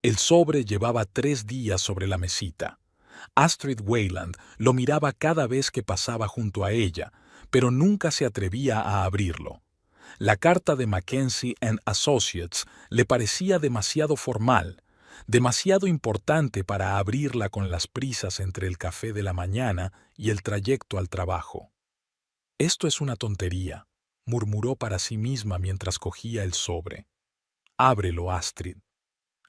El sobre llevaba 3 días sobre la mesita. Astrid Wayland lo miraba cada vez que pasaba junto a ella, pero nunca se atrevía a abrirlo. La carta de Mackenzie and Associates le parecía demasiado formal, demasiado importante para abrirla con las prisas entre el café de la mañana y el trayecto al trabajo. Esto es una tontería, murmuró para sí misma mientras cogía el sobre. Ábrelo, Astrid.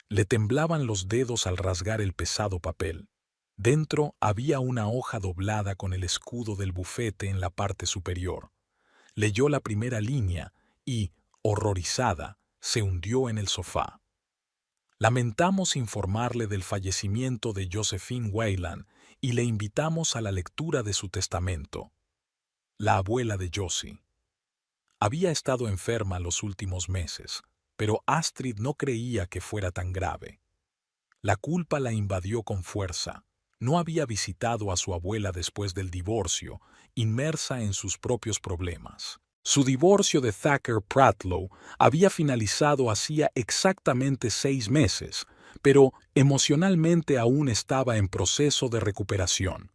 Le temblaban los dedos al rasgar el pesado papel. Dentro había una hoja doblada con el escudo del bufete en la parte superior. Leyó la primera línea y, horrorizada, se hundió en el sofá. Lamentamos informarle del fallecimiento de Josephine Wayland y le invitamos a la lectura de su testamento. La abuela de Josie. Había estado enferma los últimos meses, pero Astrid no creía que fuera tan grave. La culpa la invadió con fuerza. No había visitado a su abuela después del divorcio, inmersa en sus propios problemas. Su divorcio de Thacker Pratlow había finalizado hacía exactamente 6 meses, pero emocionalmente aún estaba en proceso de recuperación.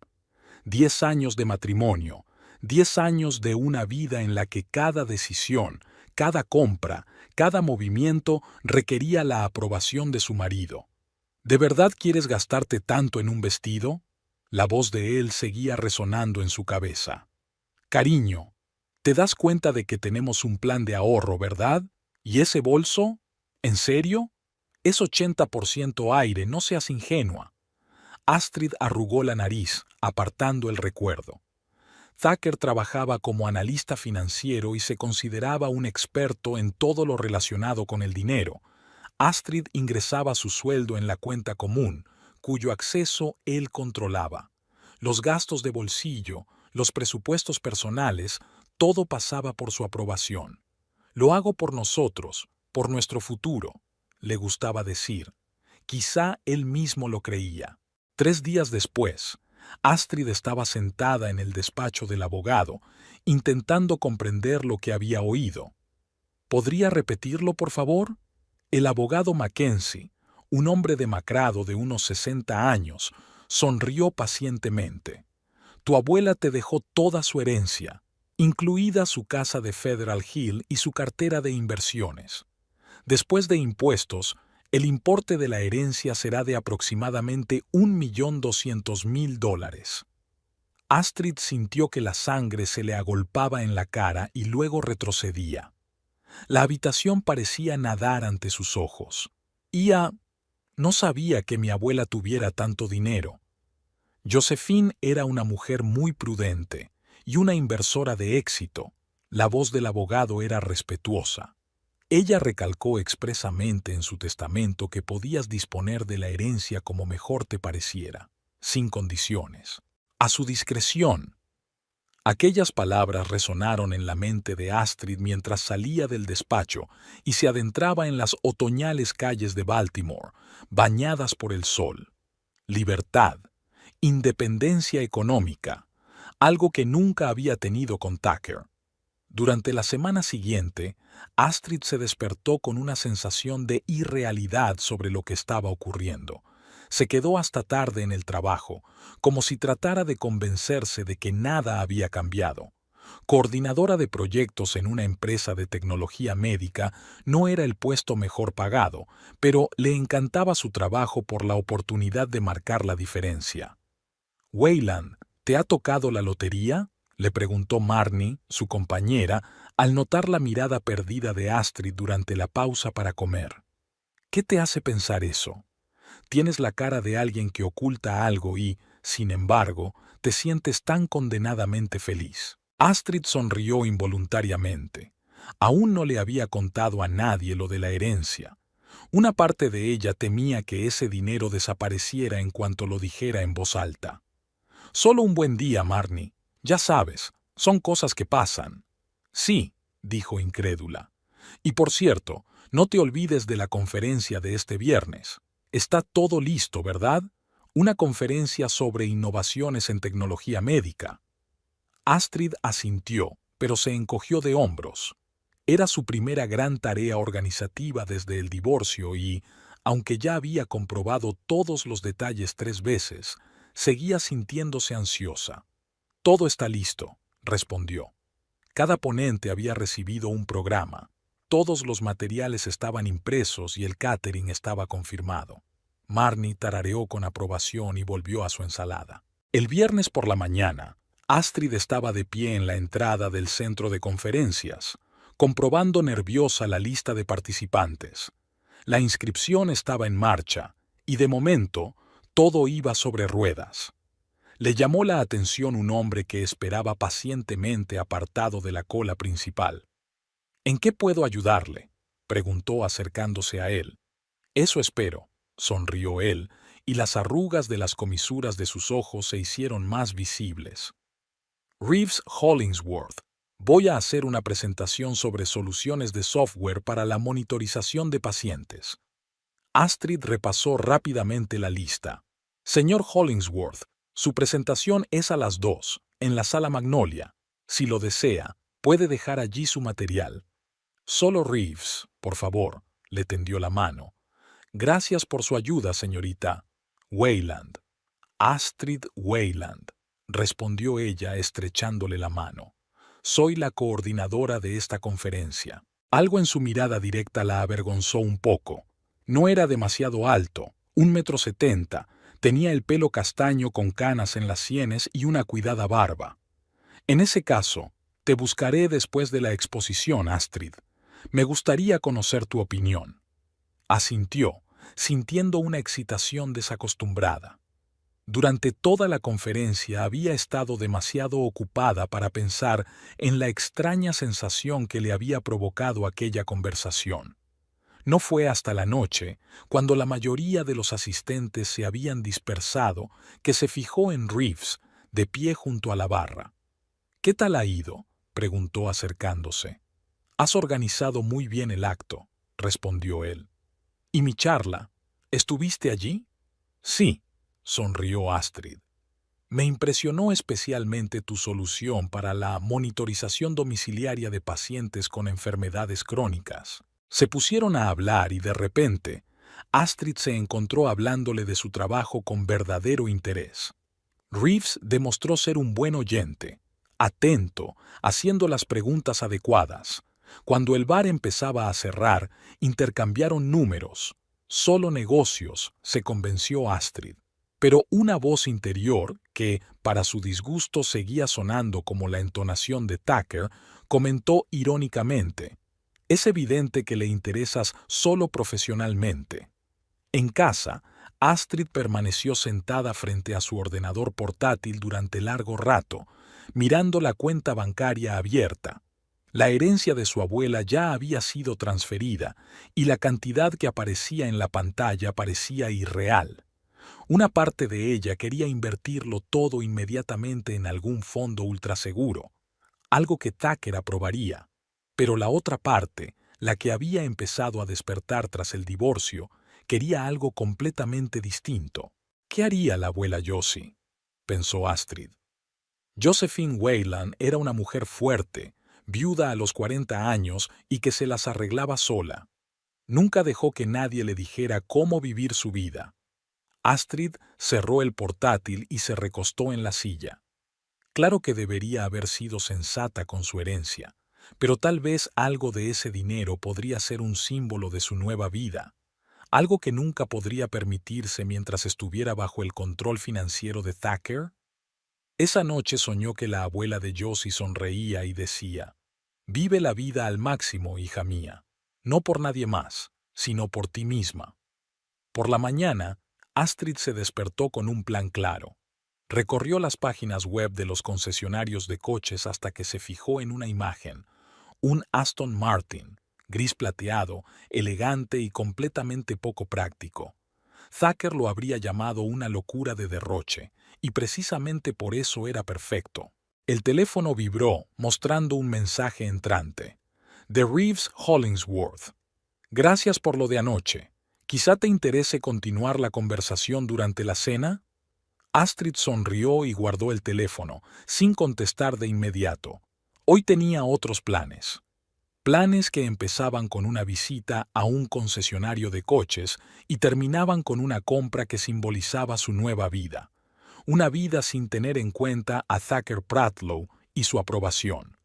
10 años de matrimonio, 10 años de una vida en la que cada decisión, cada compra, cada movimiento requería la aprobación de su marido. ¿De verdad quieres gastarte tanto en un vestido? La voz de él seguía resonando en su cabeza. Cariño, ¿te das cuenta de que tenemos un plan de ahorro, verdad? ¿Y ese bolso? ¿En serio? Es 80% aire, no seas ingenua. Astrid arrugó la nariz, apartando el recuerdo. Thacker trabajaba como analista financiero y se consideraba un experto en todo lo relacionado con el dinero. Astrid ingresaba su sueldo en la cuenta común, cuyo acceso él controlaba. Los gastos de bolsillo, los presupuestos personales, todo pasaba por su aprobación. Lo hago por nosotros, por nuestro futuro, le gustaba decir. Quizá él mismo lo creía. 3 días después, Astrid estaba sentada en el despacho del abogado, intentando comprender lo que había oído. ¿Podría repetirlo, por favor? El abogado Mackenzie, un hombre demacrado de unos 60 años, sonrió pacientemente. Tu abuela te dejó toda su herencia, incluida su casa de Federal Hill y su cartera de inversiones. Después de impuestos, el importe de la herencia será de aproximadamente $1.200.000. Astrid sintió que la sangre se le agolpaba en la cara y luego retrocedía. La habitación parecía nadar ante sus ojos. No sabía que mi abuela tuviera tanto dinero. Josephine era una mujer muy prudente y una inversora de éxito. La voz del abogado era respetuosa. Ella recalcó expresamente en su testamento que podías disponer de la herencia como mejor te pareciera, sin condiciones. A su discreción. Aquellas palabras resonaron en la mente de Astrid mientras salía del despacho y se adentraba en las otoñales calles de Baltimore, bañadas por el sol. Libertad, independencia económica, algo que nunca había tenido con Thacker. Durante la semana siguiente, Astrid se despertó con una sensación de irrealidad sobre lo que estaba ocurriendo. Se quedó hasta tarde en el trabajo, como si tratara de convencerse de que nada había cambiado. Coordinadora de proyectos en una empresa de tecnología médica no era el puesto mejor pagado, pero le encantaba su trabajo por la oportunidad de marcar la diferencia. «Wayland, ¿te ha tocado la lotería?», le preguntó Marnie, su compañera, al notar la mirada perdida de Astrid durante la pausa para comer. «¿Qué te hace pensar eso? Tienes la cara de alguien que oculta algo y, sin embargo, te sientes tan condenadamente feliz». Astrid sonrió involuntariamente. Aún no le había contado a nadie lo de la herencia. Una parte de ella temía que ese dinero desapareciera en cuanto lo dijera en voz alta. «Solo un buen día, Marnie. Ya sabes, son cosas que pasan». «Sí», dijo incrédula. «Y por cierto, no te olvides de la conferencia de este viernes. Está todo listo, ¿verdad? Una conferencia sobre innovaciones en tecnología médica». Astrid asintió, pero se encogió de hombros. Era su primera gran tarea organizativa desde el divorcio y, Aunque ya había comprobado todos los detalles 3 veces, seguía sintiéndose ansiosa. «Todo está listo», respondió. Cada ponente había recibido un programa. Todos los materiales estaban impresos y el catering estaba confirmado. Marnie tarareó con aprobación y volvió a su ensalada. El viernes por la mañana, Astrid estaba de pie en la entrada del centro de conferencias, comprobando nerviosa la lista de participantes. La inscripción estaba en marcha, y de momento, todo iba sobre ruedas. Le llamó la atención un hombre que esperaba pacientemente apartado de la cola principal. «¿En qué puedo ayudarle?», preguntó acercándose a él. «Eso espero», sonrió él, y las arrugas de las comisuras de sus ojos se hicieron más visibles. «Reeves Hollingsworth. Voy a hacer una presentación sobre soluciones de software para la monitorización de pacientes». Astrid repasó rápidamente la lista. «Señor Hollingsworth, su presentación es a las 2, en la sala Magnolia. Si lo desea, puede dejar allí su material». «Solo Reeves, por favor», le tendió la mano. «Gracias por su ayuda, señorita Wayland». «Astrid Wayland», respondió ella estrechándole la mano. «Soy la coordinadora de esta conferencia». Algo en su mirada directa la avergonzó un poco. No era demasiado alto, 1,70 m, tenía el pelo castaño con canas en las sienes y una cuidada barba. «En ese caso, te buscaré después de la exposición, Astrid. Me gustaría conocer tu opinión». Asintió, sintiendo una excitación desacostumbrada. Durante toda la conferencia había estado demasiado ocupada para pensar en la extraña sensación que le había provocado aquella conversación. No fue hasta la noche, cuando la mayoría de los asistentes se habían dispersado, que se fijó en Reeves, de pie junto a la barra. «¿Qué tal ha ido?», preguntó acercándose. «Has organizado muy bien el acto», respondió él. «¿Y mi charla? ¿Estuviste allí?». «Sí», sonrió Astrid. «Me impresionó especialmente tu solución para la monitorización domiciliaria de pacientes con enfermedades crónicas». Se pusieron a hablar y de repente, Astrid se encontró hablándole de su trabajo con verdadero interés. Reeves demostró ser un buen oyente, atento, haciendo las preguntas adecuadas. Cuando el bar empezaba a cerrar, intercambiaron números. «Solo negocios», se convenció Astrid. Pero una voz interior, que, para su disgusto, seguía sonando como la entonación de Tucker, comentó irónicamente: «Es evidente que le interesas solo profesionalmente». En casa, Astrid permaneció sentada frente a su ordenador portátil durante largo rato, mirando la cuenta bancaria abierta. La herencia de su abuela ya había sido transferida y la cantidad que aparecía en la pantalla parecía irreal. Una parte de ella quería invertirlo todo inmediatamente en algún fondo ultraseguro, algo que Tucker aprobaría. Pero la otra parte, la que había empezado a despertar tras el divorcio, quería algo completamente distinto. ¿Qué haría la abuela Josie?, pensó Astrid. Josephine Wayland era una mujer fuerte, viuda a los 40 años y que se las arreglaba sola. Nunca dejó que nadie le dijera cómo vivir su vida. Astrid cerró el portátil y se recostó en la silla. Claro que debería haber sido sensata con su herencia, pero tal vez algo de ese dinero podría ser un símbolo de su nueva vida, algo que nunca podría permitirse mientras estuviera bajo el control financiero de Tucker. Esa noche soñó que la abuela de Josie sonreía y decía: «Vive la vida al máximo, hija mía, no por nadie más, sino por ti misma». Por la mañana, Astrid se despertó con un plan claro. Recorrió las páginas web de los concesionarios de coches hasta que se fijó en una imagen, un Aston Martin, gris plateado, elegante y completamente poco práctico. Tucker lo habría llamado una locura de derroche, y precisamente por eso era perfecto. El teléfono vibró, mostrando un mensaje entrante. «De Reeves Hollingsworth. Gracias por lo de anoche. Quizá te interese continuar la conversación durante la cena». Astrid sonrió y guardó el teléfono, sin contestar de inmediato. Hoy tenía otros planes. Planes que empezaban con una visita a un concesionario de coches y terminaban con una compra que simbolizaba su nueva vida. Una vida sin tener en cuenta a Thacker Pratlow y su aprobación.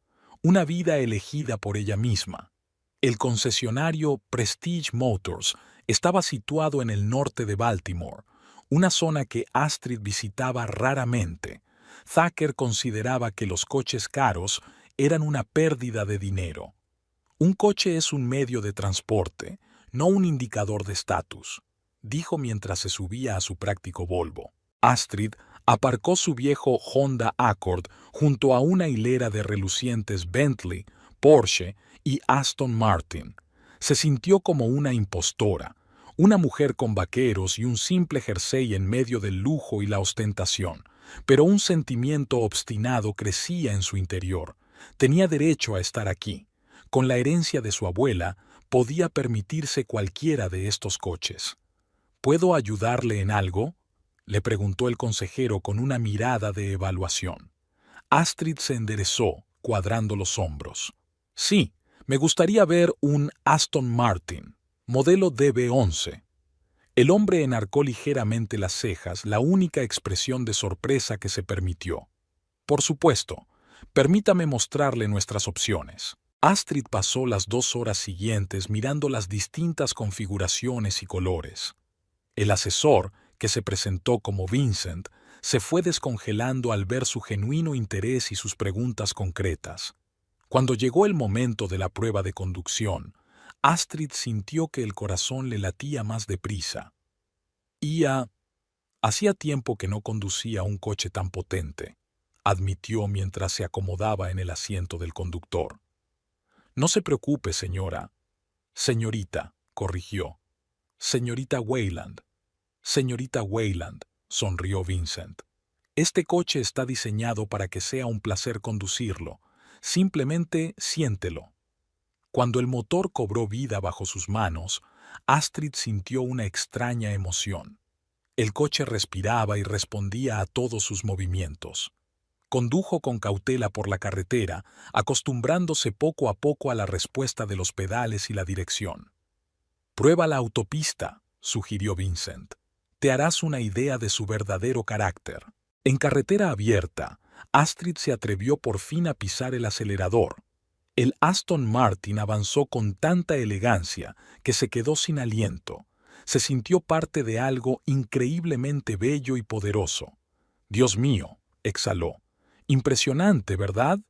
Una vida elegida por ella misma. El concesionario Prestige Motors estaba situado en el norte de Baltimore, una zona que Astrid visitaba raramente. Thacker consideraba que los coches caros eran una pérdida de dinero. Un coche es un medio de transporte, no un indicador de estatus, dijo mientras se subía a su práctico Volvo. Astrid aparcó su viejo Honda Accord junto a una hilera de relucientes Bentley, Porsche y Aston Martin. Se sintió como una impostora, una mujer con vaqueros y un simple jersey en medio del lujo y la ostentación, pero un sentimiento obstinado crecía en su interior. Tenía derecho a estar aquí. Con la herencia de su abuela, podía permitirse cualquiera de estos coches. ¿Puedo ayudarle en algo?, le preguntó el consejero con una mirada de evaluación. Astrid se enderezó, cuadrando los hombros. Sí, me gustaría ver un Aston Martin, modelo DB11. El hombre enarcó ligeramente las cejas, la única expresión de sorpresa que se permitió. Por supuesto, permítame mostrarle nuestras opciones. Astrid pasó las 2 horas siguientes mirando las distintas configuraciones y colores. El asesor, que se presentó como Vincent, se fue descongelando al ver su genuino interés y sus preguntas concretas. Cuando llegó el momento de la prueba de conducción, Astrid sintió que el corazón le latía más deprisa. Hacía tiempo que no conducía un coche tan potente, admitió mientras se acomodaba en el asiento del conductor. No se preocupe, señora. Señorita, corrigió. Señorita Wayland. Señorita Wayland, sonrió Vincent. Este coche está diseñado para que sea un placer conducirlo. Simplemente siéntelo. Cuando el motor cobró vida bajo sus manos, Astrid sintió una extraña emoción. El coche respiraba y respondía a todos sus movimientos. Condujo con cautela por la carretera, acostumbrándose poco a poco a la respuesta de los pedales y la dirección. «Prueba la autopista», sugirió Vincent. «Te harás una idea de su verdadero carácter». En carretera abierta, Astrid se atrevió por fin a pisar el acelerador. El Aston Martin avanzó con tanta elegancia que se quedó sin aliento. Se sintió parte de algo increíblemente bello y poderoso. «Dios mío», exhaló. «Impresionante, ¿verdad?».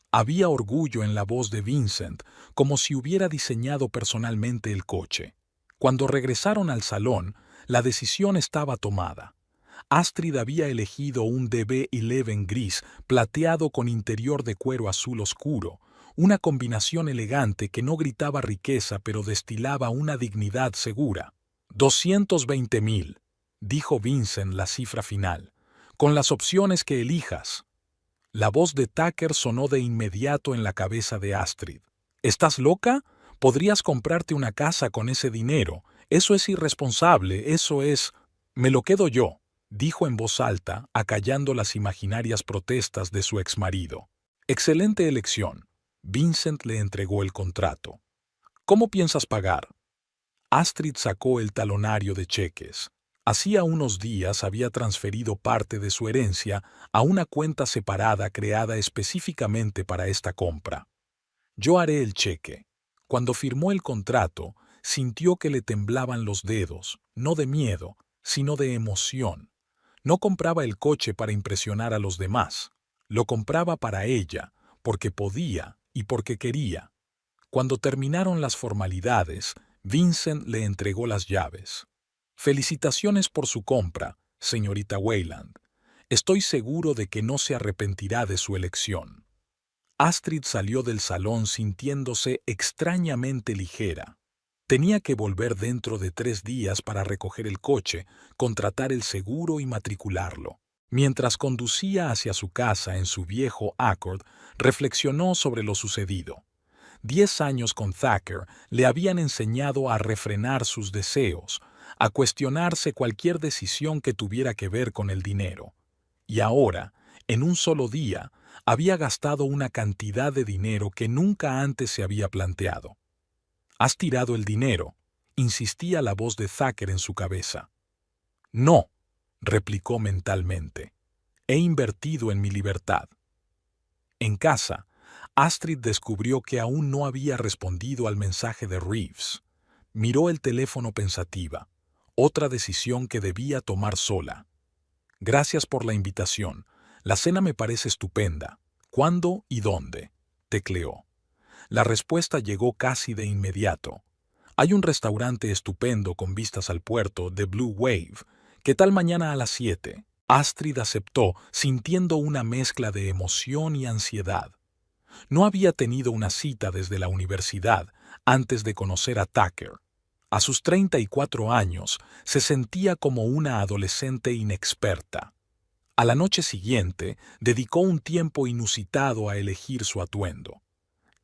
Había orgullo en la voz de Vincent, como si hubiera diseñado personalmente el coche. Cuando regresaron al salón, la decisión estaba tomada. Astrid había elegido un DB11 gris plateado con interior de cuero azul oscuro, una combinación elegante que no gritaba riqueza pero destilaba una dignidad segura. 220.000, dijo Vincent la cifra final, con las opciones que elijas. La voz de Thacker sonó de inmediato en la cabeza de Astrid. ¿Estás loca? Podrías comprarte una casa con ese dinero. Eso es irresponsable, eso es... Me lo quedo yo, dijo en voz alta, acallando las imaginarias protestas de su exmarido. Excelente elección. Vincent le entregó el contrato. ¿Cómo piensas pagar? Astrid sacó el talonario de cheques. Hacía unos días había transferido parte de su herencia a una cuenta separada creada específicamente para esta compra. Yo haré el cheque. Cuando firmó el contrato, sintió que le temblaban los dedos, no de miedo, sino de emoción. No compraba el coche para impresionar a los demás. Lo compraba para ella, porque podía y porque quería. Cuando terminaron las formalidades, Vincent le entregó las llaves. «Felicitaciones por su compra, señorita Wayland. Estoy seguro de que no se arrepentirá de su elección». Astrid salió del salón sintiéndose extrañamente ligera. Tenía que volver dentro de 3 días para recoger el coche, contratar el seguro y matricularlo. Mientras conducía hacia su casa en su viejo Accord, reflexionó sobre lo sucedido. 10 años con Thacker le habían enseñado a refrenar sus deseos, a cuestionarse cualquier decisión que tuviera que ver con el dinero. Y ahora, En un solo día, había gastado una cantidad de dinero que nunca antes se había planteado. «Has tirado el dinero», insistía la voz de Thacker en su cabeza. «No», replicó mentalmente. «He invertido en mi libertad». En casa, Astrid descubrió que aún no había respondido al mensaje de Reeves. Miró el teléfono pensativa. Otra decisión que debía tomar sola. «Gracias por la invitación. La cena me parece estupenda. ¿Cuándo y dónde?», tecleó. La respuesta llegó casi de inmediato. «Hay un restaurante estupendo con vistas al puerto de Blue Wave. ¿Qué tal mañana a las 7? Astrid aceptó, sintiendo una mezcla de emoción y ansiedad. No había tenido una cita desde la universidad antes de conocer a Tucker. A sus 34 años, se sentía como una adolescente inexperta. A la noche siguiente, dedicó un tiempo inusitado a elegir su atuendo.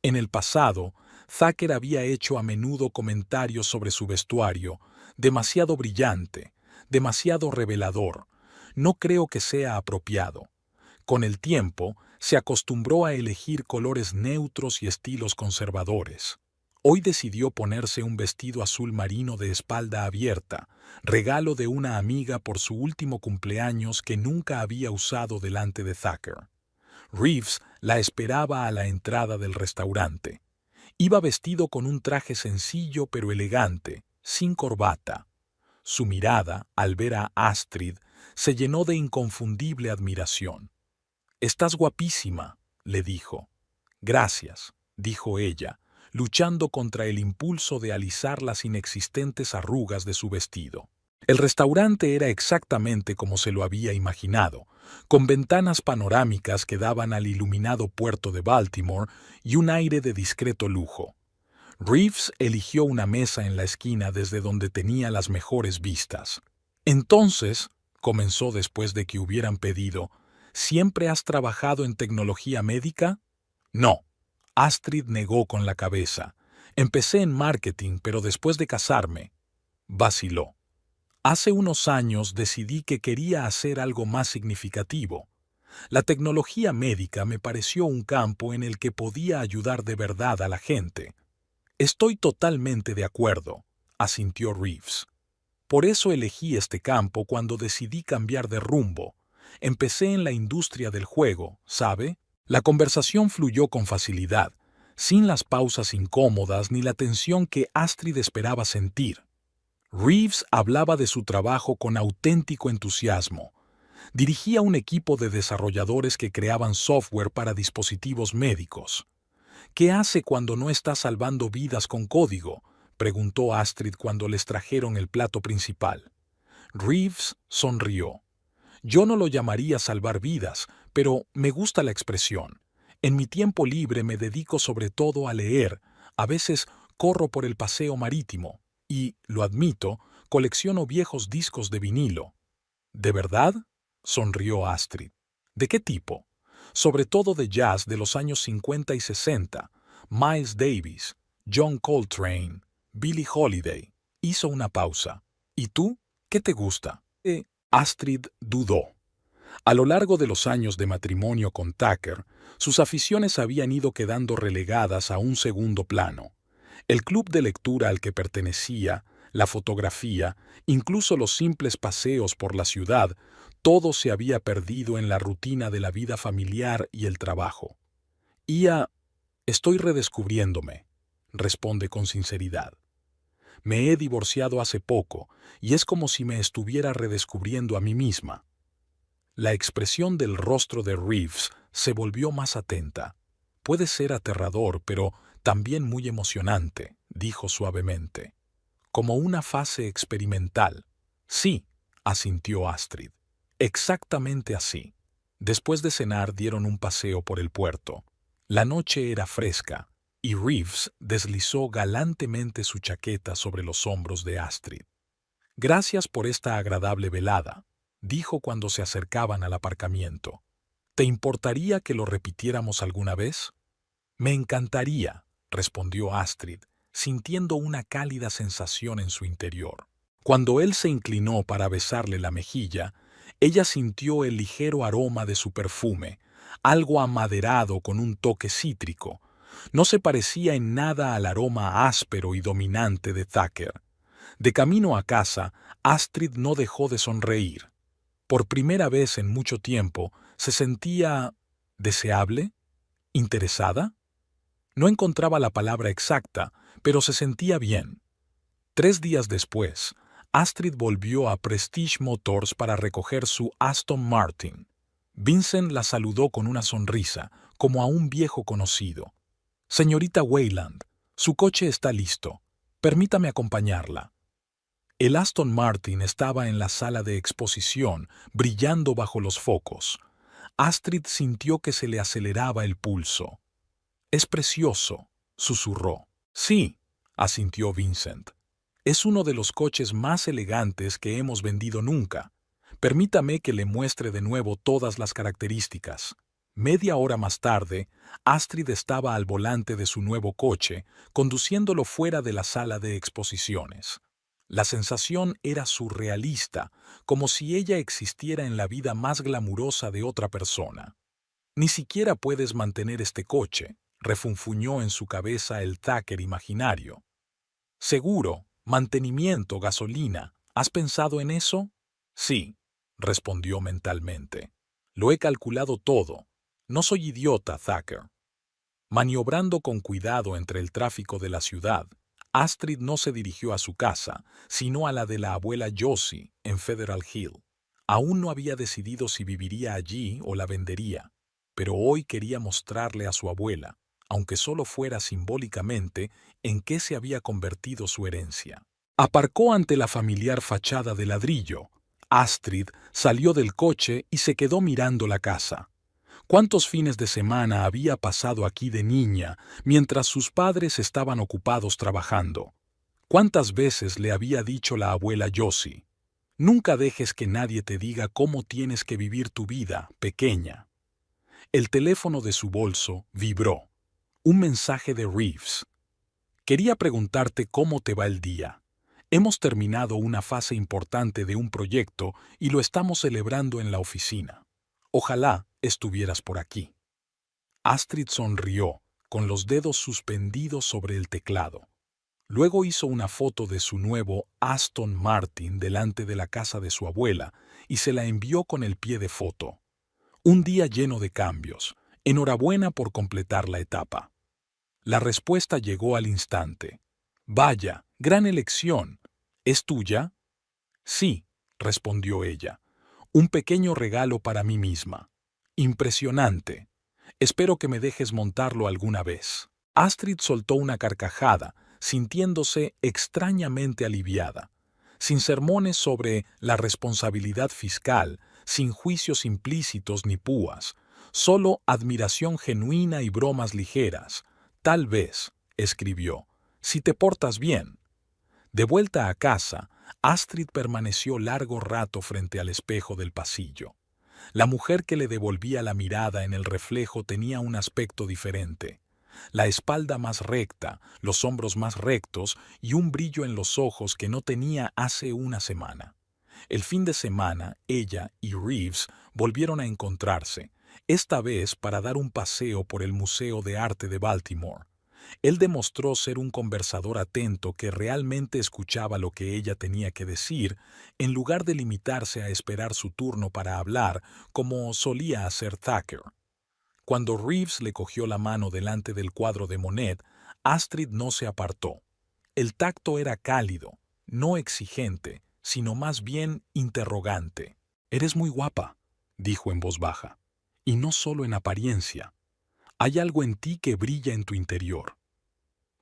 En el pasado, Thacker había hecho a menudo comentarios sobre su vestuario, demasiado brillante, demasiado revelador. No creo que sea apropiado. Con el tiempo, se acostumbró a elegir colores neutros y estilos conservadores. Hoy decidió ponerse un vestido azul marino de espalda abierta, regalo de una amiga por su último cumpleaños que nunca había usado delante de Thacker. Reeves la esperaba a la entrada del restaurante. Iba vestido con un traje sencillo pero elegante, sin corbata. Su mirada, al ver a Astrid, se llenó de inconfundible admiración. «Estás guapísima», le dijo. «Gracias», dijo ella, luchando contra el impulso de alisar las inexistentes arrugas de su vestido. El restaurante era exactamente como se lo había imaginado, con ventanas panorámicas que daban al iluminado puerto de Baltimore y un aire de discreto lujo. Reeves eligió una mesa en la esquina desde donde tenía las mejores vistas. «Entonces», comenzó después de que hubieran pedido, «¿siempre has trabajado en tecnología médica?» «No», Astrid negó con la cabeza. «Empecé en marketing, pero después de casarme». Vaciló. «Hace unos años decidí que quería hacer algo más significativo. La tecnología médica me pareció un campo en el que podía ayudar de verdad a la gente». «Estoy totalmente de acuerdo», asintió Reeves. «Por eso elegí este campo cuando decidí cambiar de rumbo. Empecé en la industria del juego, ¿sabe?». La conversación fluyó con facilidad, sin las pausas incómodas ni la tensión que Astrid esperaba sentir. Reeves hablaba de su trabajo con auténtico entusiasmo. Dirigía un equipo de desarrolladores que creaban software para dispositivos médicos. «¿Qué hace cuando no está salvando vidas con código?», preguntó Astrid cuando les trajeron el plato principal. Reeves sonrió. «Yo no lo llamaría salvar vidas, pero me gusta la expresión. En mi tiempo libre me dedico sobre todo a leer, a veces corro por el paseo marítimo y, lo admito, colecciono viejos discos de vinilo». «¿De verdad?», sonrió Astrid. «¿De qué tipo?». «Sobre todo de jazz de los años 50 y 60, Miles Davis, John Coltrane, Billie Holiday». Hizo una pausa. «¿Y tú? ¿Qué te gusta?». Astrid dudó. A lo largo de los años de matrimonio con Tucker, sus aficiones habían ido quedando relegadas a un segundo plano. El club de lectura al que pertenecía, la fotografía, incluso los simples paseos por la ciudad, todo se había perdido en la rutina de la vida familiar y el trabajo. «Estoy redescubriéndome», responde con sinceridad. «Me he divorciado hace poco y es como si me estuviera redescubriendo a mí misma». La expresión del rostro de Reeves se volvió más atenta. «Puede ser aterrador, pero también muy emocionante», dijo suavemente. «Como una fase experimental». «Sí», asintió Astrid. «Exactamente así». Después de cenar dieron un paseo por el puerto. La noche era fresca, y Reeves deslizó galantemente su chaqueta sobre los hombros de Astrid. «Gracias por esta agradable velada», dijo cuando se acercaban al aparcamiento. «¿Te importaría que lo repitiéramos alguna vez?». «Me encantaría», respondió Astrid, sintiendo una cálida sensación en su interior. Cuando él se inclinó para besarle la mejilla, Ella sintió el ligero aroma de su perfume, algo amaderado con un toque cítrico. No se parecía en nada al aroma áspero y dominante de Thacker. De camino a casa, Astrid no dejó de sonreír. Por primera vez en mucho tiempo, se sentía deseable, interesada. No encontraba la palabra exacta, pero se sentía bien. 3 días después, Astrid volvió a Prestige Motors para recoger su Aston Martin. Vincent la saludó con una sonrisa, como a un viejo conocido. «Señorita Wayland, su coche está listo. Permítame acompañarla». El Aston Martin estaba en la sala de exposición, brillando bajo los focos. Astrid sintió que se le aceleraba el pulso. «Es precioso», susurró. «Sí», asintió Vincent. «Es uno de los coches más elegantes que hemos vendido nunca. Permítame que le muestre de nuevo todas las características». Media hora más tarde, Astrid estaba al volante de su nuevo coche, conduciéndolo fuera de la sala de exposiciones. La sensación era surrealista, como si ella existiera en la vida más glamurosa de otra persona. «Ni siquiera puedes mantener este coche», refunfuñó en su cabeza el Thacker imaginario. «Seguro, mantenimiento, gasolina. ¿Has pensado en eso?» «Sí», respondió mentalmente. «Lo he calculado todo. No soy idiota, Thacker». Maniobrando con cuidado entre el tráfico de la ciudad, Astrid no se dirigió a su casa, sino a la de la abuela Josie, en Federal Hill. Aún no había decidido si viviría allí o la vendería, pero hoy quería mostrarle a su abuela, aunque solo fuera simbólicamente, en qué se había convertido su herencia. Aparcó ante la familiar fachada de ladrillo. Astrid salió del coche y se quedó mirando la casa. ¿Cuántos fines de semana había pasado aquí de niña mientras sus padres estaban ocupados trabajando? ¿Cuántas veces le había dicho la abuela Josie: «Nunca dejes que nadie te diga cómo tienes que vivir tu vida, pequeña»? El teléfono de su bolso vibró. Un mensaje de Reeves. «Quería preguntarte cómo te va el día. Hemos terminado una fase importante de un proyecto y lo estamos celebrando en la oficina. Ojalá estuvieras por aquí». Astrid sonrió, con los dedos suspendidos sobre el teclado. Luego hizo una foto de su nuevo Aston Martin delante de la casa de su abuela y se la envió con el pie de foto. «Un día lleno de cambios. Enhorabuena por completar la etapa». La respuesta llegó al instante. «Vaya, gran elección. ¿Es tuya?» «Sí», respondió ella. «Un pequeño regalo para mí misma. Impresionante. Espero que me dejes montarlo alguna vez». Astrid soltó una carcajada, sintiéndose extrañamente aliviada. Sin sermones sobre la responsabilidad fiscal, sin juicios implícitos ni púas, solo admiración genuina y bromas ligeras. «Tal vez», escribió, «si te portas bien». De vuelta a casa, Astrid permaneció largo rato frente al espejo del pasillo. La mujer que le devolvía la mirada en el reflejo tenía un aspecto diferente. La espalda más recta, los hombros más rectos y un brillo en los ojos que no tenía hace una semana. El fin de semana, ella y Reeves volvieron a encontrarse, esta vez para dar un paseo por el Museo de Arte de Baltimore. Él demostró ser un conversador atento que realmente escuchaba lo que ella tenía que decir, en lugar de limitarse a esperar su turno para hablar, como solía hacer Thacker. Cuando Reeves le cogió la mano delante del cuadro de Monet, Astrid no se apartó. El tacto era cálido, no exigente, sino más bien interrogante. «Eres muy guapa», dijo en voz baja, «y no solo en apariencia. Hay algo en ti que brilla en tu interior».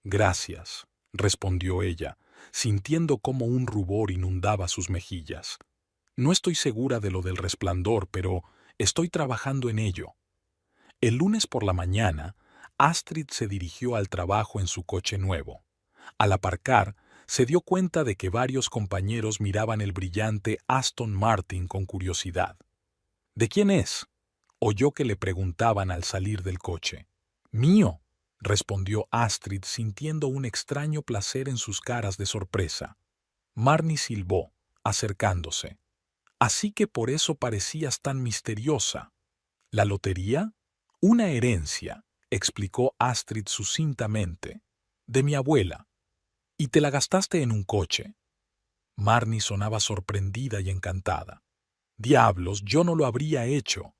«Gracias», respondió ella, sintiendo cómo un rubor inundaba sus mejillas. «No estoy segura de lo del resplandor, pero estoy trabajando en ello». El lunes por la mañana, Astrid se dirigió al trabajo en su coche nuevo. Al aparcar, se dio cuenta de que varios compañeros miraban el brillante Aston Martin con curiosidad. «¿De quién es?», oyó que le preguntaban al salir del coche. «Mío», respondió Astrid sintiendo un extraño placer en sus caras de sorpresa. Marnie silbó, acercándose. Así que por eso parecías tan misteriosa. ¿La lotería? Una herencia, explicó Astrid sucintamente, de mi abuela. Y te la gastaste en un coche. Marnie sonaba sorprendida y encantada. Diablos, yo no lo habría hecho.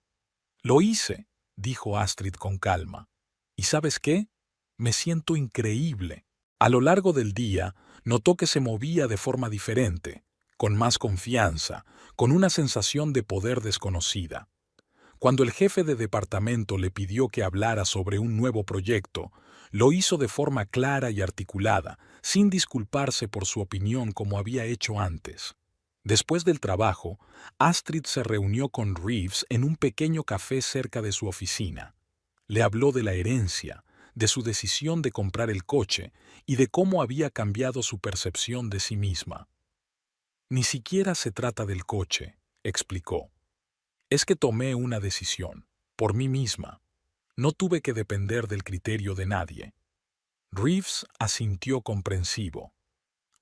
Lo hice, dijo Astrid con calma. ¿Y sabes qué? Me siento increíble. A lo largo del día, notó que se movía de forma diferente, con más confianza, con una sensación de poder desconocida. Cuando el jefe de departamento le pidió que hablara sobre un nuevo proyecto, lo hizo de forma clara y articulada, sin disculparse por su opinión como había hecho antes. Después del trabajo, Astrid se reunió con Reeves en un pequeño café cerca de su oficina. Le habló de la herencia, de su decisión de comprar el coche y de cómo había cambiado su percepción de sí misma. Ni siquiera se trata del coche, explicó. Es que tomé una decisión, por mí misma. No tuve que depender del criterio de nadie. Reeves asintió comprensivo.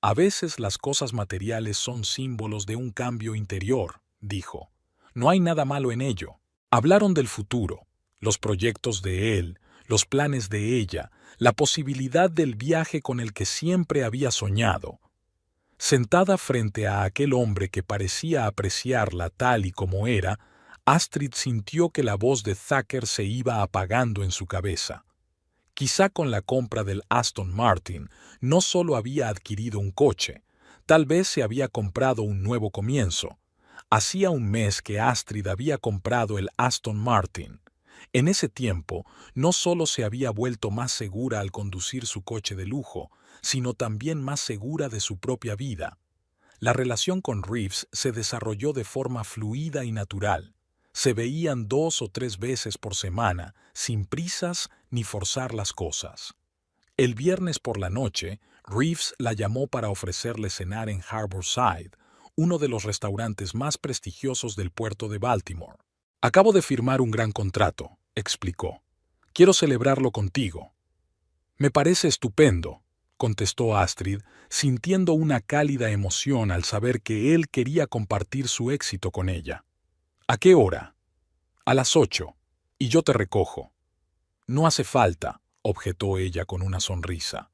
A veces las cosas materiales son símbolos de un cambio interior, dijo. No hay nada malo en ello. Hablaron del futuro, los proyectos de él, los planes de ella, la posibilidad del viaje con el que siempre había soñado. Sentada frente a aquel hombre que parecía apreciarla tal y como era, Astrid sintió que la voz de Thacker se iba apagando en su cabeza. Quizá con la compra del Aston Martin no solo había adquirido un coche, tal vez se había comprado un nuevo comienzo. Hacía un mes que Astrid había comprado el Aston Martin. En ese tiempo, no solo se había vuelto más segura al conducir su coche de lujo, sino también más segura de su propia vida. La relación con Reeves se desarrolló de forma fluida y natural. Se veían 2 o 3 veces por semana, sin prisas ni forzar las cosas. El viernes por la noche, Reeves la llamó para ofrecerle cenar en Harborside, uno de los restaurantes más prestigiosos del puerto de Baltimore. Acabo de firmar un gran contrato, explicó. Quiero celebrarlo contigo. Me parece estupendo, contestó Astrid, sintiendo una cálida emoción al saber que él quería compartir su éxito con ella. ¿A qué hora? A las 8, y yo te recojo. No hace falta, objetó ella con una sonrisa.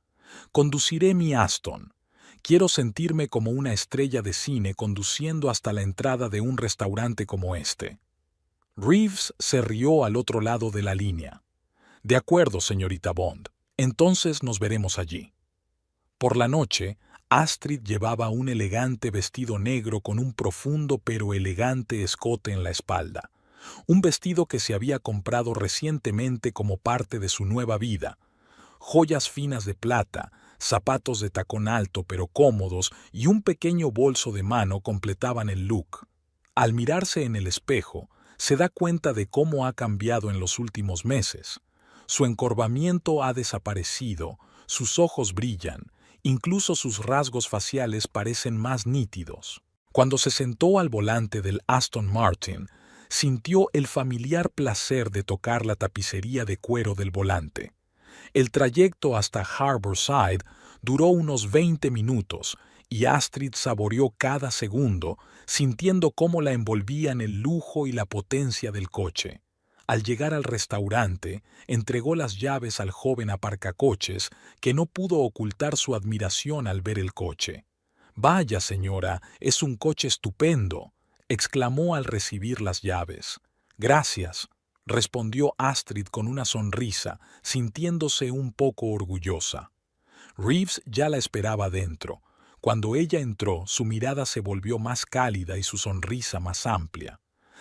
Conduciré mi Aston. Quiero sentirme como una estrella de cine conduciendo hasta la entrada de un restaurante como este. Reeves se rió al otro lado de la línea. De acuerdo, señorita Bond. Entonces nos veremos allí. Por la noche, Astrid llevaba un elegante vestido negro con un profundo pero elegante escote en la espalda. Un vestido que se había comprado recientemente como parte de su nueva vida. Joyas finas de plata, zapatos de tacón alto pero cómodos y un pequeño bolso de mano completaban el look. Al mirarse en el espejo, se da cuenta de cómo ha cambiado en los últimos meses. Su encorvamiento ha desaparecido, sus ojos brillan, incluso sus rasgos faciales parecen más nítidos. Cuando se sentó al volante del Aston Martin, sintió el familiar placer de tocar la tapicería de cuero del volante. El trayecto hasta Harborside duró unos 20 minutos y Astrid saboreó cada segundo, sintiendo cómo la envolvían el lujo y la potencia del coche. Al llegar al restaurante, entregó las llaves al joven aparcacoches, que no pudo ocultar su admiración al ver el coche. «Vaya, señora, es un coche estupendo», exclamó al recibir las llaves. «Gracias», respondió Astrid con una sonrisa, sintiéndose un poco orgullosa. Reeves ya la esperaba dentro. Cuando ella entró, su mirada se volvió más cálida y su sonrisa más amplia.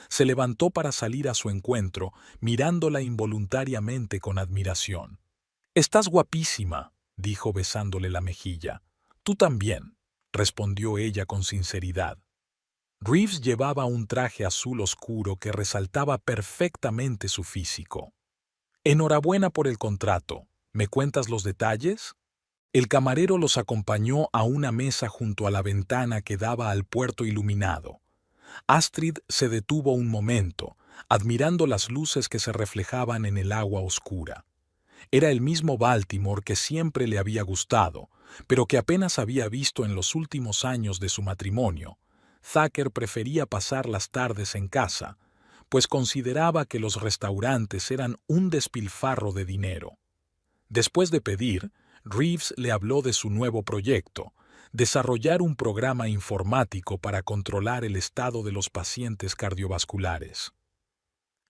Se levantó para salir a su encuentro, mirándola involuntariamente con admiración. «Estás guapísima», dijo besándole la mejilla. «Tú también», respondió ella con sinceridad. Reeves llevaba un traje azul oscuro que resaltaba perfectamente su físico. «Enhorabuena por el contrato. ¿Me cuentas los detalles?» El camarero los acompañó a una mesa junto a la ventana que daba al puerto iluminado. Astrid se detuvo un momento, admirando las luces que se reflejaban en el agua oscura. Era el mismo Baltimore que siempre le había gustado, pero que apenas había visto en los últimos años de su matrimonio. Thacker prefería pasar las tardes en casa, pues consideraba que los restaurantes eran un despilfarro de dinero. Después de pedir, Reeves le habló de su nuevo proyecto, desarrollar un programa informático para controlar el estado de los pacientes cardiovasculares.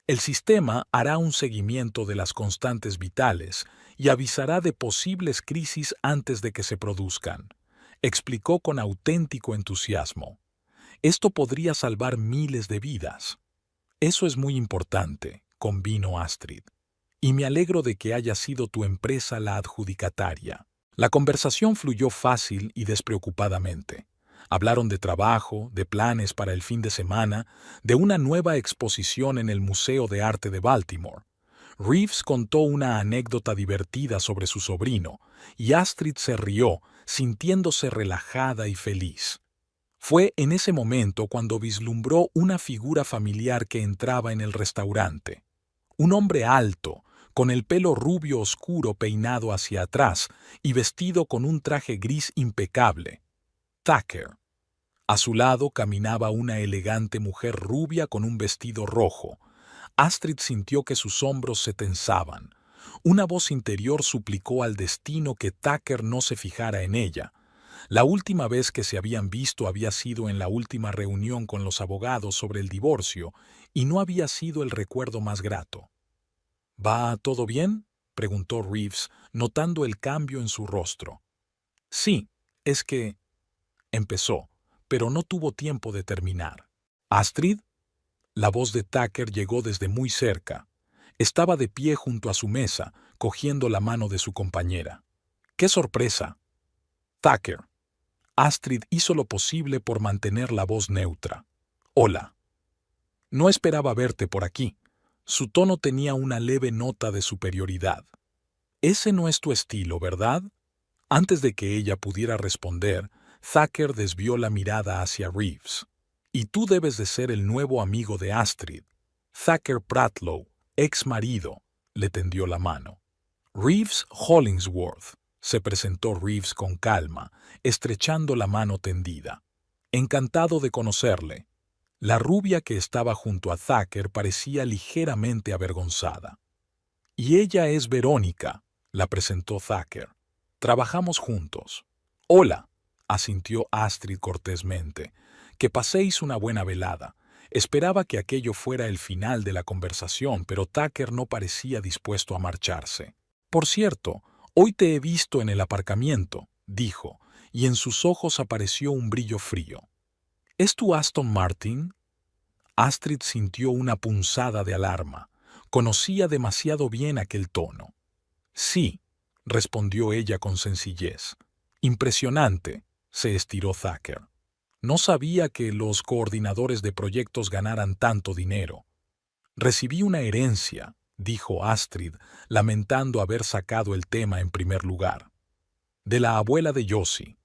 El sistema hará un seguimiento de las constantes vitales y avisará de posibles crisis antes de que se produzcan, explicó con auténtico entusiasmo. Esto podría salvar miles de vidas. Eso es muy importante, convino Astrid. Y me alegro de que haya sido tu empresa la adjudicataria. La conversación fluyó fácil y despreocupadamente. Hablaron de trabajo, de planes para el fin de semana, de una nueva exposición en el Museo de Arte de Baltimore. Reeves contó una anécdota divertida sobre su sobrino, y Astrid se rió, sintiéndose relajada y feliz. Fue en ese momento cuando vislumbró una figura familiar que entraba en el restaurante. Un hombre alto, con el pelo rubio oscuro peinado hacia atrás y vestido con un traje gris impecable. Thacker. A su lado caminaba una elegante mujer rubia con un vestido rojo. Astrid sintió que sus hombros se tensaban. Una voz interior suplicó al destino que Thacker no se fijara en ella. La última vez que se habían visto había sido en la última reunión con los abogados sobre el divorcio, y no había sido el recuerdo más grato. ¿Va todo bien?, preguntó Reeves, notando el cambio en su rostro. Sí, es que... empezó, pero no tuvo tiempo de terminar. ¿Astrid? La voz de Thacker llegó desde muy cerca. Estaba de pie junto a su mesa, cogiendo la mano de su compañera. ¡Qué sorpresa! Thacker. Astrid hizo lo posible por mantener la voz neutra. Hola. No esperaba verte por aquí. Su tono tenía una leve nota de superioridad. Ese no es tu estilo, ¿verdad? Antes de que ella pudiera responder, Thacker desvió la mirada hacia Reeves. Y tú debes de ser el nuevo amigo de Astrid. Thacker Pratlow, ex marido, le tendió la mano. Reeves Hollingsworth, se presentó Reeves con calma, estrechando la mano tendida. Encantado de conocerle. La rubia que estaba junto a Thacker parecía ligeramente avergonzada. Y ella es Verónica, la presentó Thacker. Trabajamos juntos. Hola, asintió Astrid cortésmente. Que paséis una buena velada. Esperaba que aquello fuera el final de la conversación, pero Thacker no parecía dispuesto a marcharse. Por cierto, hoy te he visto en el aparcamiento, dijo, y en sus ojos apareció un brillo frío. ¿Es tu Aston Martin? Astrid sintió una punzada de alarma. Conocía demasiado bien aquel tono. Sí, respondió ella con sencillez. Impresionante, se estiró Thacker. No sabía que los coordinadores de proyectos ganaran tanto dinero. Recibí una herencia, dijo Astrid, lamentando haber sacado el tema en primer lugar. De la abuela de Josie.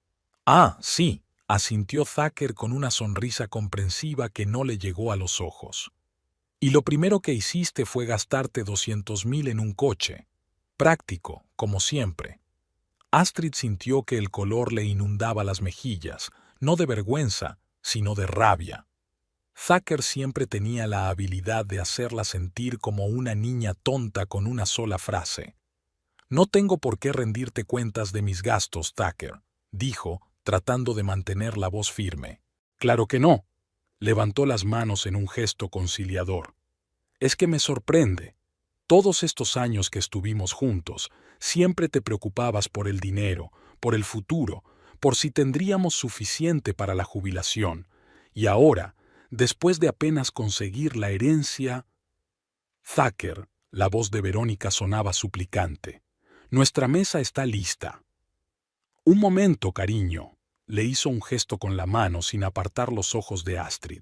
Ah, sí, asintió Thacker con una sonrisa comprensiva que no le llegó a los ojos. Y lo primero que hiciste fue gastarte 200.000 en un coche. Práctico, como siempre. Astrid sintió que el color le inundaba las mejillas, no de vergüenza, sino de rabia. Thacker siempre tenía la habilidad de hacerla sentir como una niña tonta con una sola frase. No tengo por qué rendirte cuentas de mis gastos, Thacker, dijo, tratando de mantener la voz firme. Claro que no. Levantó las manos en un gesto conciliador. Es que me sorprende. Todos estos años que estuvimos juntos, siempre te preocupabas por el dinero, por el futuro, por si tendríamos suficiente para la jubilación. Y ahora, después de apenas conseguir la herencia... Thacker, la voz de Verónica sonaba suplicante. Nuestra mesa está lista. Un momento, cariño. Le hizo un gesto con la mano sin apartar los ojos de Astrid.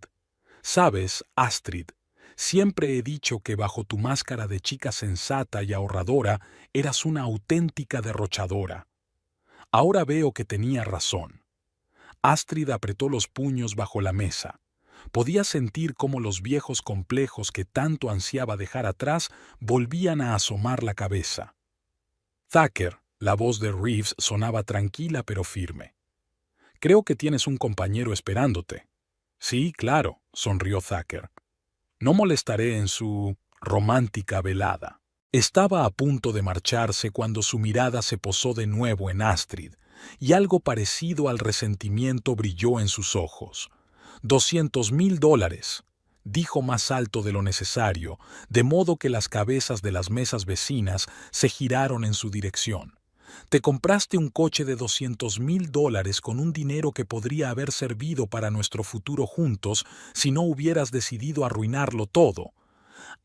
Sabes, Astrid, siempre he dicho que bajo tu máscara de chica sensata y ahorradora eras una auténtica derrochadora. Ahora veo que tenía razón. Astrid apretó los puños bajo la mesa. Podía sentir cómo los viejos complejos que tanto ansiaba dejar atrás volvían a asomar la cabeza. Thacker, la voz de Reeves sonaba tranquila pero firme. Creo que tienes un compañero esperándote. Sí, claro, sonrió Thacker. No molestaré en su romántica velada. Estaba a punto de marcharse cuando su mirada se posó de nuevo en Astrid, y algo parecido al resentimiento brilló en sus ojos. $200,000, dijo más alto de lo necesario, de modo que las cabezas de las mesas vecinas se giraron en su dirección. Te compraste un coche de $200,000 con un dinero que podría haber servido para nuestro futuro juntos si no hubieras decidido arruinarlo todo.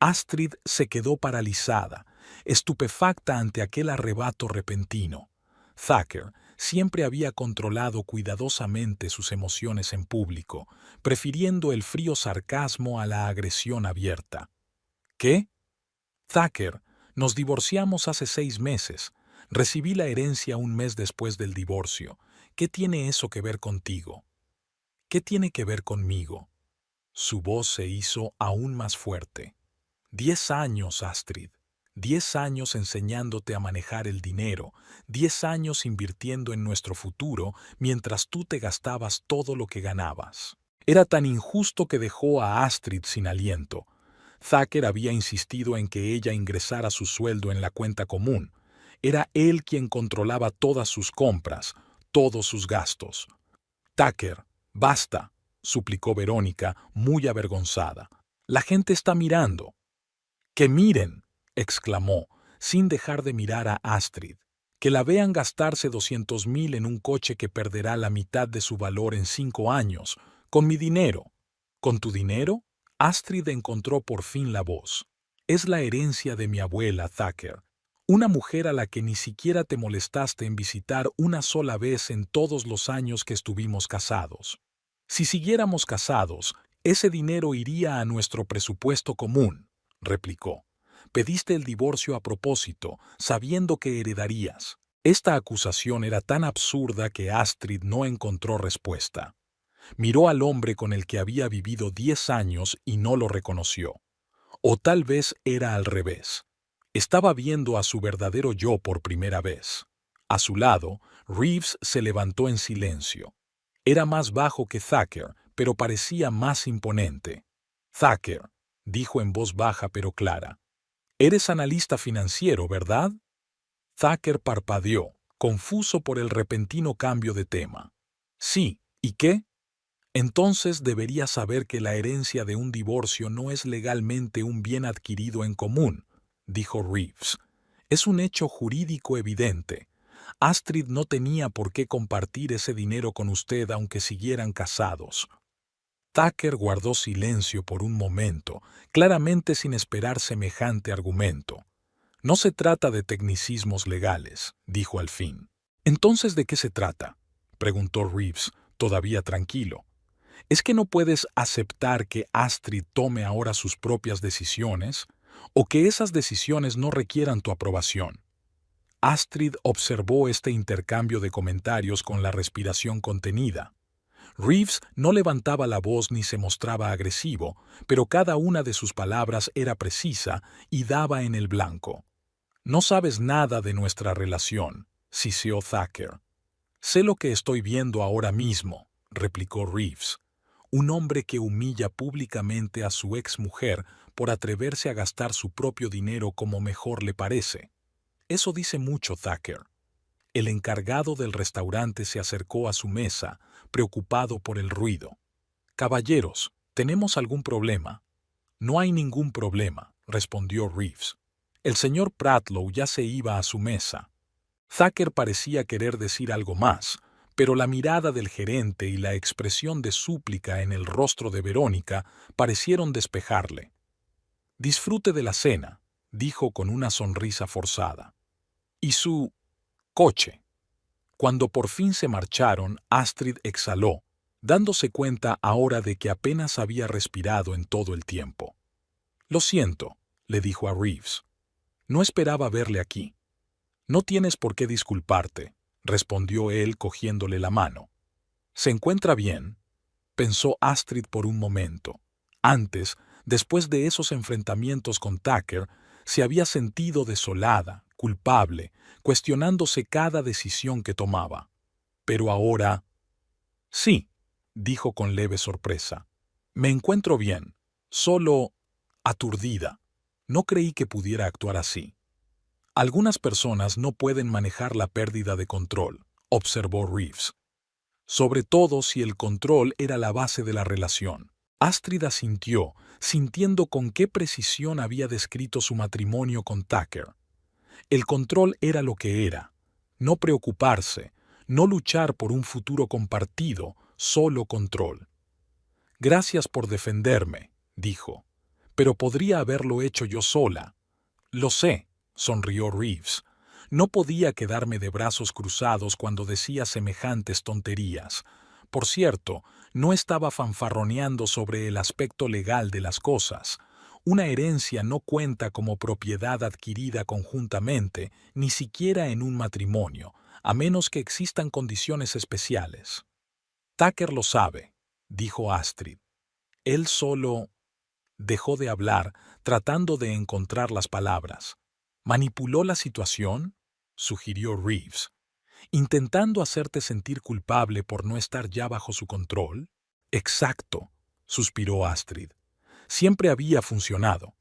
Astrid se quedó paralizada, estupefacta ante aquel arrebato repentino. Thacker siempre había controlado cuidadosamente sus emociones en público, prefiriendo el frío sarcasmo a la agresión abierta. ¿Qué? Thacker, nos divorciamos hace 6 meses. Recibí la herencia un mes después del divorcio. ¿Qué tiene eso que ver contigo? ¿Qué tiene que ver conmigo? Su voz se hizo aún más fuerte. 10 años, Astrid. 10 años enseñándote a manejar el dinero, 10 años invirtiendo en nuestro futuro mientras tú te gastabas todo lo que ganabas. Era tan injusto que dejó a Astrid sin aliento. Thacker había insistido en que ella ingresara su sueldo en la cuenta común. Era él quien controlaba todas sus compras, todos sus gastos. Thacker, basta, suplicó Verónica, muy avergonzada. La gente está mirando. ¡Que miren!, exclamó, sin dejar de mirar a Astrid. Que la vean gastarse 200,000 en un coche que perderá la mitad de su valor en 5 años, con mi dinero. ¿Con tu dinero? Astrid encontró por fin la voz. Es la herencia de mi abuela, Thacker. Una mujer a la que ni siquiera te molestaste en visitar una sola vez en todos los años que estuvimos casados. Si siguiéramos casados, ese dinero iría a nuestro presupuesto común, replicó. Pediste el divorcio a propósito, sabiendo que heredarías. Esta acusación era tan absurda que Astrid no encontró respuesta. Miró al hombre con el que había vivido 10 años y no lo reconoció. O tal vez era al revés. Estaba viendo a su verdadero yo por primera vez. A su lado, Reeves se levantó en silencio. Era más bajo que Thacker, pero parecía más imponente. Thacker, dijo en voz baja pero clara. Eres analista financiero, ¿verdad? Thacker parpadeó, confuso por el repentino cambio de tema. Sí, ¿y qué? Entonces deberías saber que la herencia de un divorcio no es legalmente un bien adquirido en común, dijo Reeves. Es un hecho jurídico evidente. Astrid no tenía por qué compartir ese dinero con usted aunque siguieran casados. Thacker guardó silencio por un momento, claramente sin esperar semejante argumento. No se trata de tecnicismos legales, dijo al fin. ¿Entonces de qué se trata?, preguntó Reeves, todavía tranquilo. ¿Es que no puedes aceptar que Astrid tome ahora sus propias decisiones, o que esas decisiones no requieran tu aprobación? Astrid observó este intercambio de comentarios con la respiración contenida. Reeves no levantaba la voz ni se mostraba agresivo, pero cada una de sus palabras era precisa y daba en el blanco. No sabes nada de nuestra relación, siseó Thacker. Sé lo que estoy viendo ahora mismo, replicó Reeves. Un hombre que humilla públicamente a su exmujer por atreverse a gastar su propio dinero como mejor le parece. Eso dice mucho, Thacker. El encargado del restaurante se acercó a su mesa, preocupado por el ruido. Caballeros, ¿tenemos algún problema? No hay ningún problema, respondió Reeves. El señor Pratlow ya se iba a su mesa. Thacker parecía querer decir algo más, pero la mirada del gerente y la expresión de súplica en el rostro de Verónica parecieron despejarle. Disfrute de la cena, dijo con una sonrisa forzada. ¿Y su coche? Cuando por fin se marcharon, Astrid exhaló, dándose cuenta ahora de que apenas había respirado en todo el tiempo. Lo siento, le dijo a Reeves. No esperaba verle aquí. No tienes por qué disculparte, respondió él cogiéndole la mano. ¿Se encuentra bien?, pensó Astrid por un momento. Antes, después de esos enfrentamientos con Thacker, se había sentido desolada, culpable, cuestionándose cada decisión que tomaba. Pero ahora... Sí, dijo con leve sorpresa. Me encuentro bien, solo aturdida. No creí que pudiera actuar así. Algunas personas no pueden manejar la pérdida de control, observó Reeves. Sobre todo si el control era la base de la relación. Astrid asintió, sintiendo con qué precisión había descrito su matrimonio con Tucker. El control era lo que era. No preocuparse, no luchar por un futuro compartido, solo control. Gracias por defenderme, dijo. Pero podría haberlo hecho yo sola. Lo sé, sonrió Reeves. No podía quedarme de brazos cruzados cuando decía semejantes tonterías. Por cierto, no estaba fanfarroneando sobre el aspecto legal de las cosas. Una herencia no cuenta como propiedad adquirida conjuntamente, ni siquiera en un matrimonio, a menos que existan condiciones especiales. Tucker lo sabe, dijo Astrid. Él solo dejó de hablar, tratando de encontrar las palabras. ¿Manipuló la situación?, sugirió Reeves. ¿Intentando hacerte sentir culpable por no estar ya bajo su control? Exacto, suspiró Astrid. Siempre había funcionado.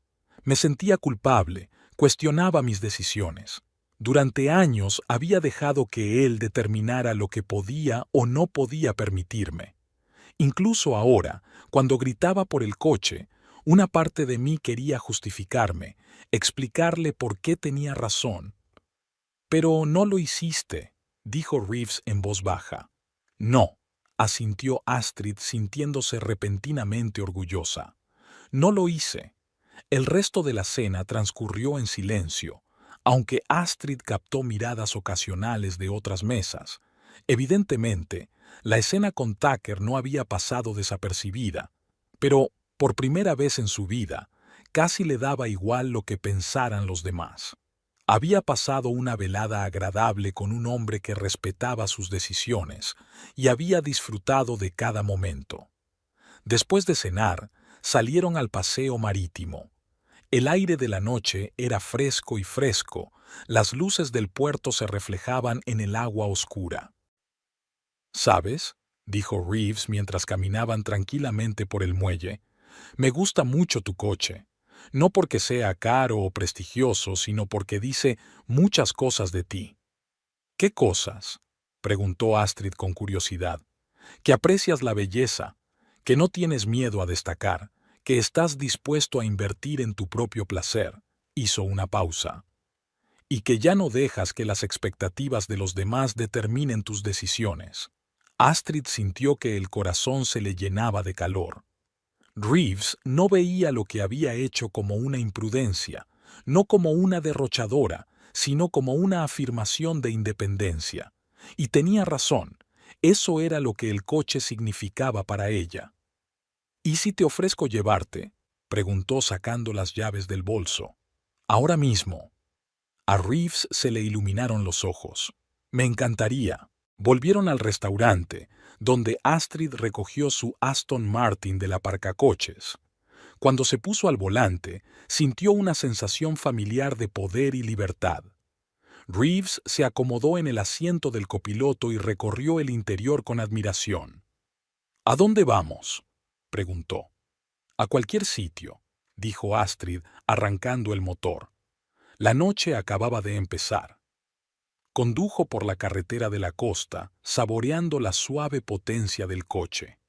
Me sentía culpable, cuestionaba mis decisiones. Durante años había dejado que él determinara lo que podía o no podía permitirme. Incluso ahora, cuando gritaba por el coche, una parte de mí quería justificarme, explicarle por qué tenía razón. Pero no lo hiciste, dijo Reeves en voz baja. No, asintió Astrid sintiéndose repentinamente orgullosa. No lo hice. El resto de la cena transcurrió en silencio, aunque Astrid captó miradas ocasionales de otras mesas. Evidentemente, la escena con Tucker no había pasado desapercibida, pero, por primera vez en su vida, casi le daba igual lo que pensaran los demás. Había pasado una velada agradable con un hombre que respetaba sus decisiones y había disfrutado de cada momento. Después de cenar, salieron al paseo marítimo. El aire de la noche era fresco y fresco, las luces del puerto se reflejaban en el agua oscura. ¿Sabes?, dijo Reeves mientras caminaban tranquilamente por el muelle, me gusta mucho tu coche. No porque sea caro o prestigioso, sino porque dice muchas cosas de ti. ¿Qué cosas?, preguntó Astrid con curiosidad. Que aprecias la belleza, que no tienes miedo a destacar, que estás dispuesto a invertir en tu propio placer, hizo una pausa. Y que ya no dejas que las expectativas de los demás determinen tus decisiones. Astrid sintió que el corazón se le llenaba de calor. Reeves no veía lo que había hecho como una imprudencia, no como una derrochadora, sino como una afirmación de independencia. Y tenía razón, eso era lo que el coche significaba para ella. ¿Y si te ofrezco llevarte?, preguntó sacando las llaves del bolso. Ahora mismo. A Reeves se le iluminaron los ojos. Me encantaría. Volvieron al restaurante, donde Astrid recogió su Aston Martin del aparcacoches. Cuando se puso al volante, sintió una sensación familiar de poder y libertad. Reeves se acomodó en el asiento del copiloto y recorrió el interior con admiración. ¿A dónde vamos?, preguntó. A cualquier sitio, dijo Astrid, arrancando el motor. La noche acababa de empezar. Condujo por la carretera de la costa, saboreando la suave potencia del coche.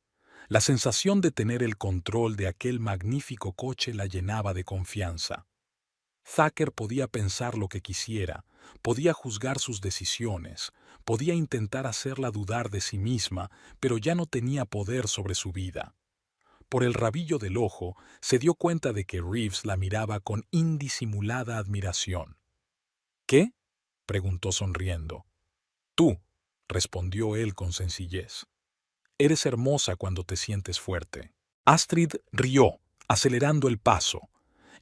La sensación de tener el control de aquel magnífico coche la llenaba de confianza. Tucker podía pensar lo que quisiera, podía juzgar sus decisiones, podía intentar hacerla dudar de sí misma, pero ya no tenía poder sobre su vida. Por el rabillo del ojo, se dio cuenta de que Reeves la miraba con indisimulada admiración. ¿Qué?, preguntó sonriendo. Tú, respondió él con sencillez. Eres hermosa cuando te sientes fuerte. Astrid rió, acelerando el paso.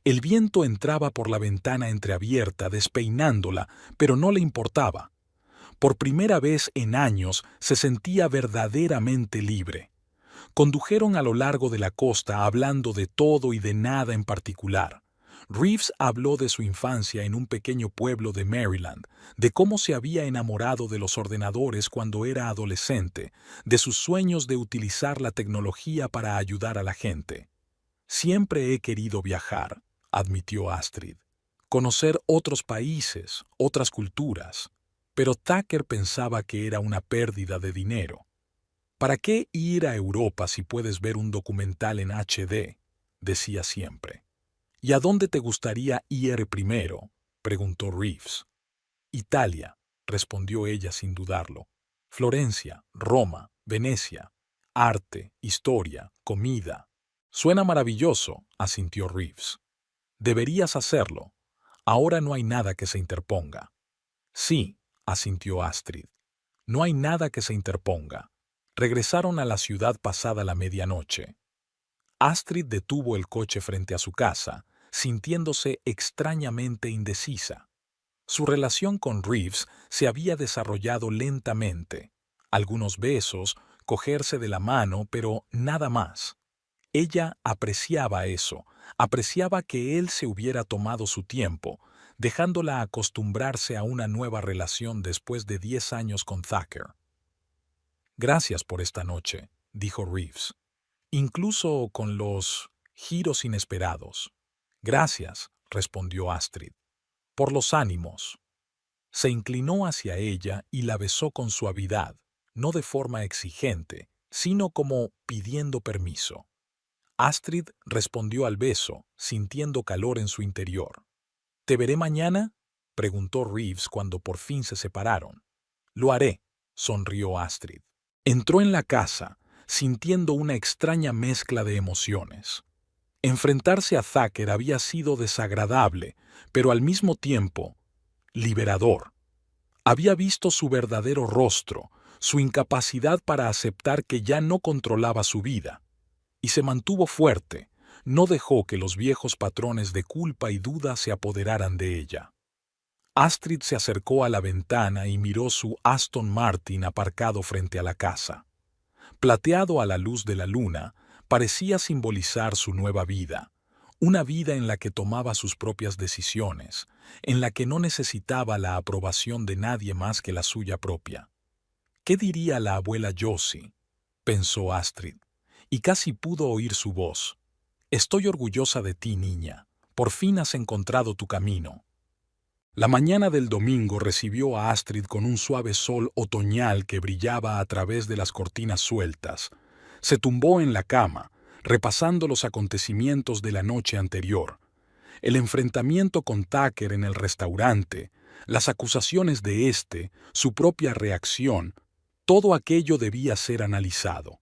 El viento entraba por la ventana entreabierta, despeinándola, pero no le importaba. Por primera vez en años se sentía verdaderamente libre. Condujeron a lo largo de la costa hablando de todo y de nada en particular. Reeves habló de su infancia en un pequeño pueblo de Maryland, de cómo se había enamorado de los ordenadores cuando era adolescente, de sus sueños de utilizar la tecnología para ayudar a la gente. Siempre he querido viajar, admitió Astrid. Conocer otros países, otras culturas. Pero Tucker pensaba que era una pérdida de dinero. ¿Para qué ir a Europa si puedes ver un documental en HD?, decía siempre. ¿Y a dónde te gustaría ir primero?, preguntó Reeves. Italia, respondió ella sin dudarlo. Florencia, Roma, Venecia. Arte, historia, comida. Suena maravilloso, asintió Reeves. Deberías hacerlo. Ahora no hay nada que se interponga. Sí, asintió Astrid. No hay nada que se interponga. Regresaron a la ciudad pasada la medianoche. Astrid detuvo el coche frente a su casa, sintiéndose extrañamente indecisa. Su relación con Reeves se había desarrollado lentamente. Algunos besos, cogerse de la mano, pero nada más. Ella apreciaba eso, apreciaba que él se hubiera tomado su tiempo, dejándola acostumbrarse a una nueva relación después de 10 años con Tucker. Gracias por esta noche, dijo Reeves, incluso con los giros inesperados. Gracias, respondió Astrid, por los ánimos. Se inclinó hacia ella y la besó con suavidad, no de forma exigente, sino como pidiendo permiso. Astrid respondió al beso, sintiendo calor en su interior. ¿Te veré mañana?, preguntó Reeves cuando por fin se separaron. Lo haré, sonrió Astrid. Entró en la casa, sintiendo una extraña mezcla de emociones. Enfrentarse a Tucker había sido desagradable, pero al mismo tiempo liberador. Había visto su verdadero rostro, su incapacidad para aceptar que ya no controlaba su vida. Y se mantuvo fuerte, no dejó que los viejos patrones de culpa y duda se apoderaran de ella. Astrid se acercó a la ventana y miró su Aston Martin aparcado frente a la casa. Plateado a la luz de la luna, parecía simbolizar su nueva vida, una vida en la que tomaba sus propias decisiones, en la que no necesitaba la aprobación de nadie más que la suya propia. ¿Qué diría la abuela Josie?, pensó Astrid, y casi pudo oír su voz. Estoy orgullosa de ti, niña. Por fin has encontrado tu camino. La mañana del domingo recibió a Astrid con un suave sol otoñal que brillaba a través de las cortinas sueltas. Se tumbó en la cama, repasando los acontecimientos de la noche anterior. El enfrentamiento con Tucker en el restaurante, las acusaciones de éste, su propia reacción, todo aquello debía ser analizado.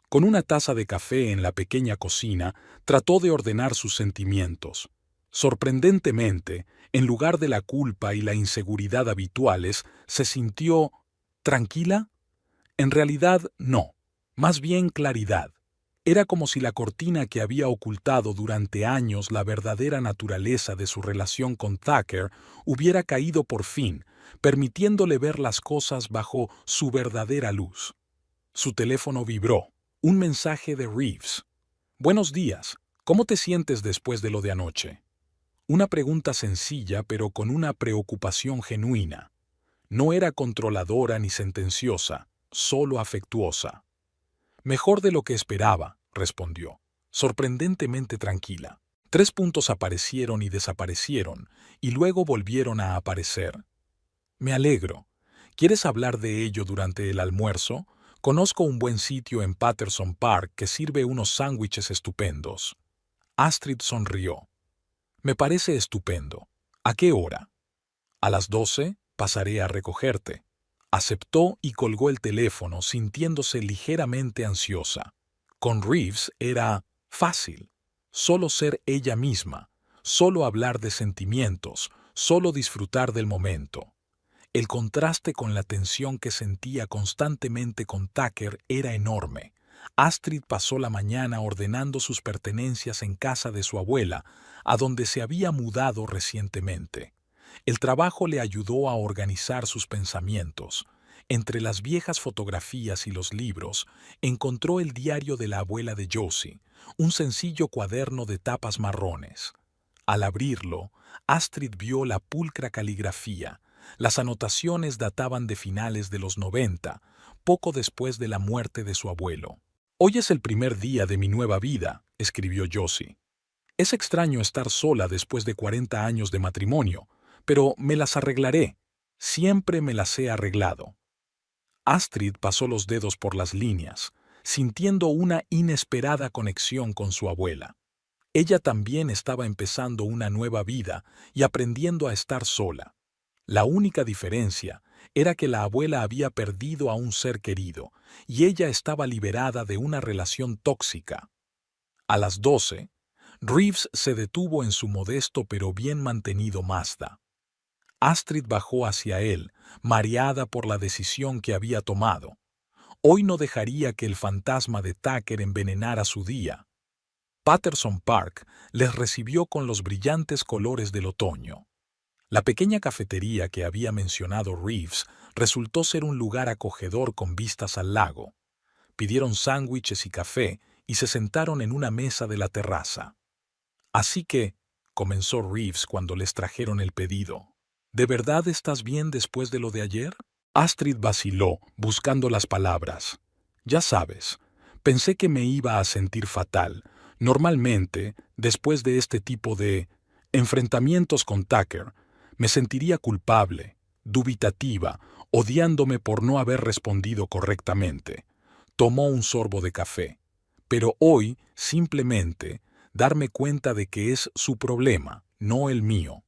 Con una taza de café en la pequeña cocina, trató de ordenar sus sentimientos. Sorprendentemente, en lugar de la culpa y la inseguridad habituales, se sintió ¿tranquila? En realidad, no. Más bien claridad. Era como si la cortina que había ocultado durante años la verdadera naturaleza de su relación con Tucker hubiera caído por fin, permitiéndole ver las cosas bajo su verdadera luz. Su teléfono vibró. Un mensaje de Reeves. Buenos días. ¿Cómo te sientes después de lo de anoche? Una pregunta sencilla, pero con una preocupación genuina. No era controladora ni sentenciosa, solo afectuosa. Mejor de lo que esperaba, respondió, sorprendentemente tranquila. 3 puntos aparecieron y desaparecieron, y luego volvieron a aparecer. Me alegro. ¿Quieres hablar de ello durante el almuerzo? Conozco un buen sitio en Patterson Park que sirve unos sándwiches estupendos. Astrid sonrió. Me parece estupendo. ¿A qué hora? A las 12 pasaré a recogerte. Aceptó y colgó el teléfono sintiéndose ligeramente ansiosa. Con Reeves era fácil. Solo ser ella misma, solo hablar de sentimientos, solo disfrutar del momento. El contraste con la tensión que sentía constantemente con Tucker era enorme. Astrid pasó la mañana ordenando sus pertenencias en casa de su abuela, a donde se había mudado recientemente. El trabajo le ayudó a organizar sus pensamientos. Entre las viejas fotografías y los libros, encontró el diario de la abuela de Josie, un sencillo cuaderno de tapas marrones. Al abrirlo, Astrid vio la pulcra caligrafía. Las anotaciones databan de finales de los 90, poco después de la muerte de su abuelo. «Hoy es el primer día de mi nueva vida», escribió Josie. «Es extraño estar sola después de 40 años de matrimonio, pero me las arreglaré. Siempre me las he arreglado». Astrid pasó los dedos por las líneas, sintiendo una inesperada conexión con su abuela. Ella también estaba empezando una nueva vida y aprendiendo a estar sola. La única diferencia era que la abuela había perdido a un ser querido y ella estaba liberada de una relación tóxica. A las 12, Reeves se detuvo en su modesto pero bien mantenido Mazda. Astrid bajó hacia él, mareada por la decisión que había tomado. Hoy no dejaría que el fantasma de Tucker envenenara su día. Patterson Park les recibió con los brillantes colores del otoño. La pequeña cafetería que había mencionado Reeves resultó ser un lugar acogedor con vistas al lago. Pidieron sándwiches y café y se sentaron en una mesa de la terraza. «Así que», comenzó Reeves cuando les trajeron el pedido, «¿de verdad estás bien después de lo de ayer?» Astrid vaciló, buscando las palabras. «Ya sabes, pensé que me iba a sentir fatal. Normalmente, después de este tipo de enfrentamientos con Tucker, me sentiría culpable, dubitativa, odiándome por no haber respondido correctamente». Tomó un sorbo de café. «Pero hoy, simplemente, darme cuenta de que es su problema, no el mío».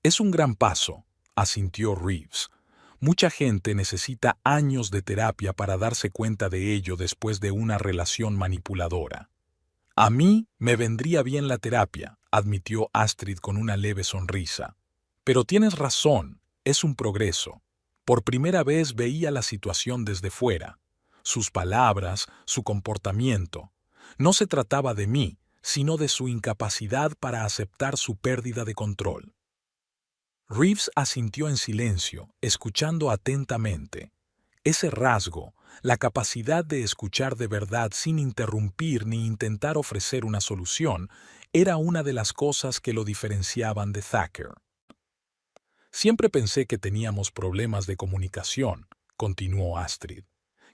«Es un gran paso», asintió Reeves. «Mucha gente necesita años de terapia para darse cuenta de ello después de una relación manipuladora». «A mí me vendría bien la terapia», admitió Astrid con una leve sonrisa. «Pero tienes razón, es un progreso. Por primera vez veía la situación desde fuera. Sus palabras, su comportamiento. No se trataba de mí, sino de su incapacidad para aceptar su pérdida de control». Reeves asintió en silencio, escuchando atentamente. Ese rasgo, la capacidad de escuchar de verdad sin interrumpir ni intentar ofrecer una solución, era una de las cosas que lo diferenciaban de Tucker. «Siempre pensé que teníamos problemas de comunicación», continuó Astrid,